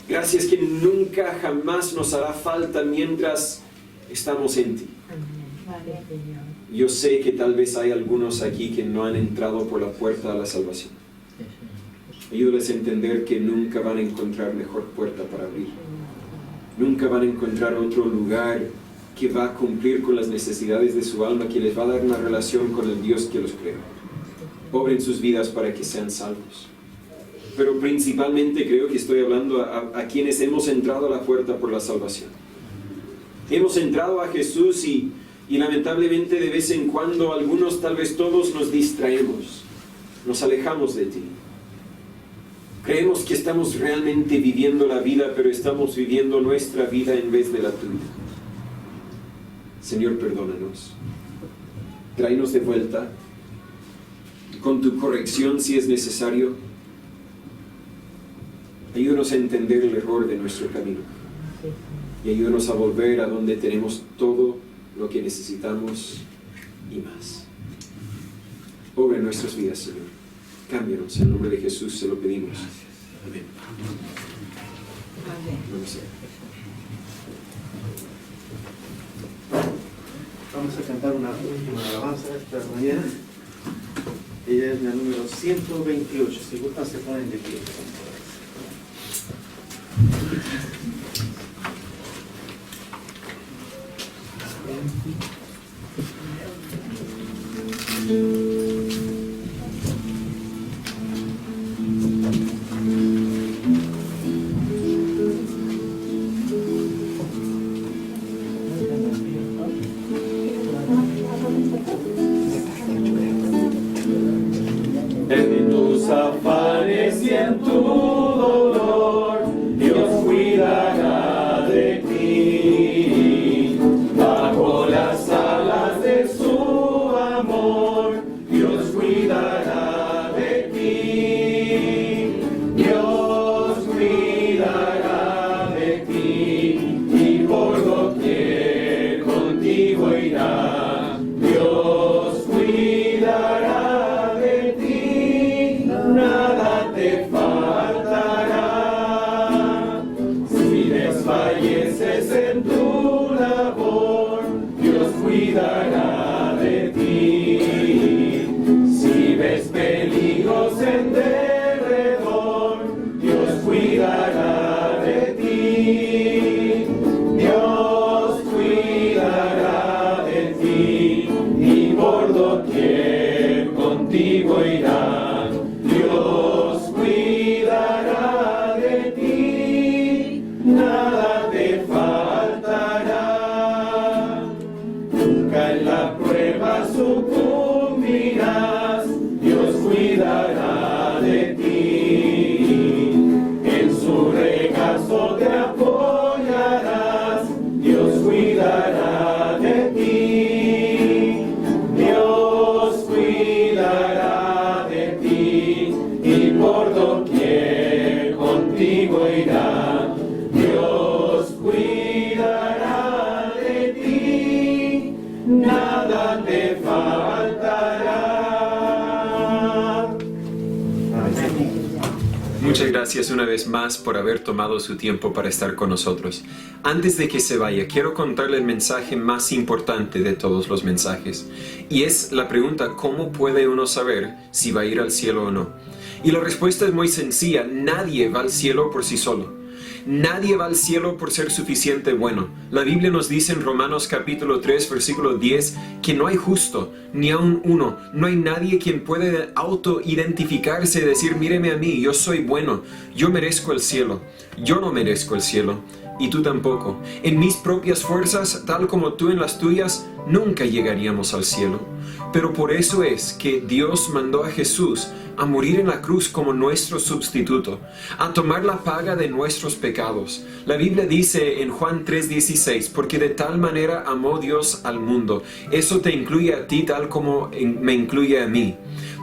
Gracias que nunca jamás nos hará falta mientras estamos en ti. Yo sé que tal vez hay algunos aquí que no han entrado por la puerta a la salvación. Ayúdales a entender que nunca van a encontrar mejor puerta para abrir. Nunca van a encontrar otro lugar que va a cumplir con las necesidades de su alma, que les va a dar una relación con el Dios que los creó. Obren sus vidas para que sean salvos. Pero principalmente creo que estoy hablando a quienes hemos entrado a la puerta por la salvación. Hemos entrado a Jesús y lamentablemente de vez en cuando, algunos, tal vez todos, nos distraemos, nos alejamos de ti. Creemos que estamos realmente viviendo la vida, pero estamos viviendo nuestra vida en vez de la tuya. Señor, perdónanos. Tráenos de vuelta, con tu corrección si es necesario. Ayúdanos a entender el error de nuestro camino. Y ayúdanos a volver a donde tenemos todo lo que necesitamos y más. Obra en nuestras vidas, Señor. Cámbianos, en el nombre de Jesús se lo pedimos. Amén. Vamos a cantar una última alabanza esta mañana. Ella es la número 128. Si gustan, se ponen de pie. En tus afanes y en tu dolor, Dios cuidará de ti. Bajo las alas de su amor, Dios cuidará de ti. Dios cuidará de ti y por doquier contigo irá. Dios cuidará de ti, nada te faltará. Si desfalleces en tu labor, Dios cuidará de ti. Si ves peligros en derredor, Dios cuidará de ti. Dios cuidará de ti y por doquier contigo irá. Dios cuidará de ti, nada te faltará. Nunca en la prueba sucumbirás, Dios cuidará de ti. En su regazo te apoyarás, Dios cuidará de ti. Dios nada te faltará. Amén. Muchas gracias una vez más por haber tomado su tiempo para estar con nosotros. Antes de que se vaya, quiero contarle el mensaje más importante de todos los mensajes. Y es la pregunta, ¿cómo puede uno saber si va a ir al cielo o no? Y la respuesta es muy sencilla, nadie va al cielo por sí solo. Nadie va al cielo por ser suficiente bueno. La Biblia nos dice en Romanos capítulo 3, versículo 10, que no hay justo, ni aun uno. No hay nadie quien puede autoidentificarse y decir, míreme a mí, yo soy bueno, yo merezco el cielo. Yo no merezco el cielo, y tú tampoco. En mis propias fuerzas, tal como tú en las tuyas, nunca llegaríamos al cielo. Pero por eso es que Dios mandó a Jesús a morir en la cruz como nuestro sustituto, a tomar la paga de nuestros pecados. La Biblia dice en Juan 3:16, porque de tal manera amó Dios al mundo. Eso te incluye a ti tal como me incluye a mí.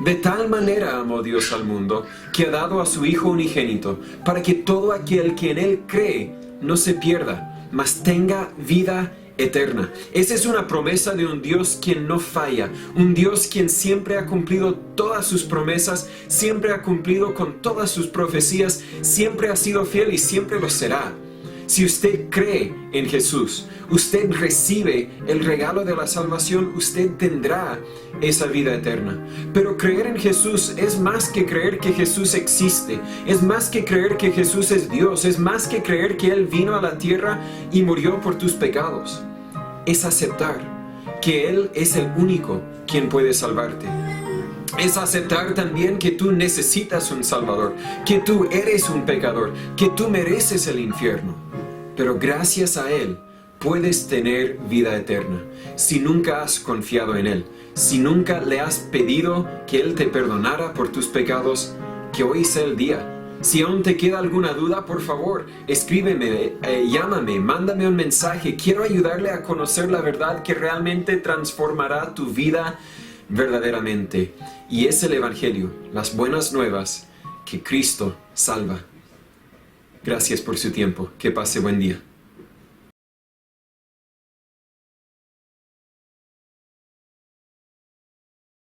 De tal manera amó Dios al mundo, que ha dado a su Hijo unigénito, para que todo aquel que en Él cree no se pierda, mas tenga vida eterna. Esa es una promesa de un Dios quien no falla, un Dios quien siempre ha cumplido todas sus promesas, siempre ha cumplido con todas sus profecías, siempre ha sido fiel y siempre lo será. Si usted cree en Jesús, usted recibe el regalo de la salvación, usted tendrá esa vida eterna. Pero creer en Jesús es más que creer que Jesús existe, es más que creer que Jesús es Dios, es más que creer que Él vino a la tierra y murió por tus pecados. Es aceptar que Él es el único quien puede salvarte. Es aceptar también que tú necesitas un Salvador, que tú eres un pecador, que tú mereces el infierno. Pero gracias a Él puedes tener vida eterna. Si nunca has confiado en Él, si nunca le has pedido que Él te perdonara por tus pecados, que hoy sea el día. Si aún te queda alguna duda, por favor, escríbeme, llámame, mándame un mensaje. Quiero ayudarle a conocer la verdad que realmente transformará tu vida verdaderamente. Y es el Evangelio, las buenas nuevas, que Cristo salva. Gracias por su tiempo. Que pase buen día.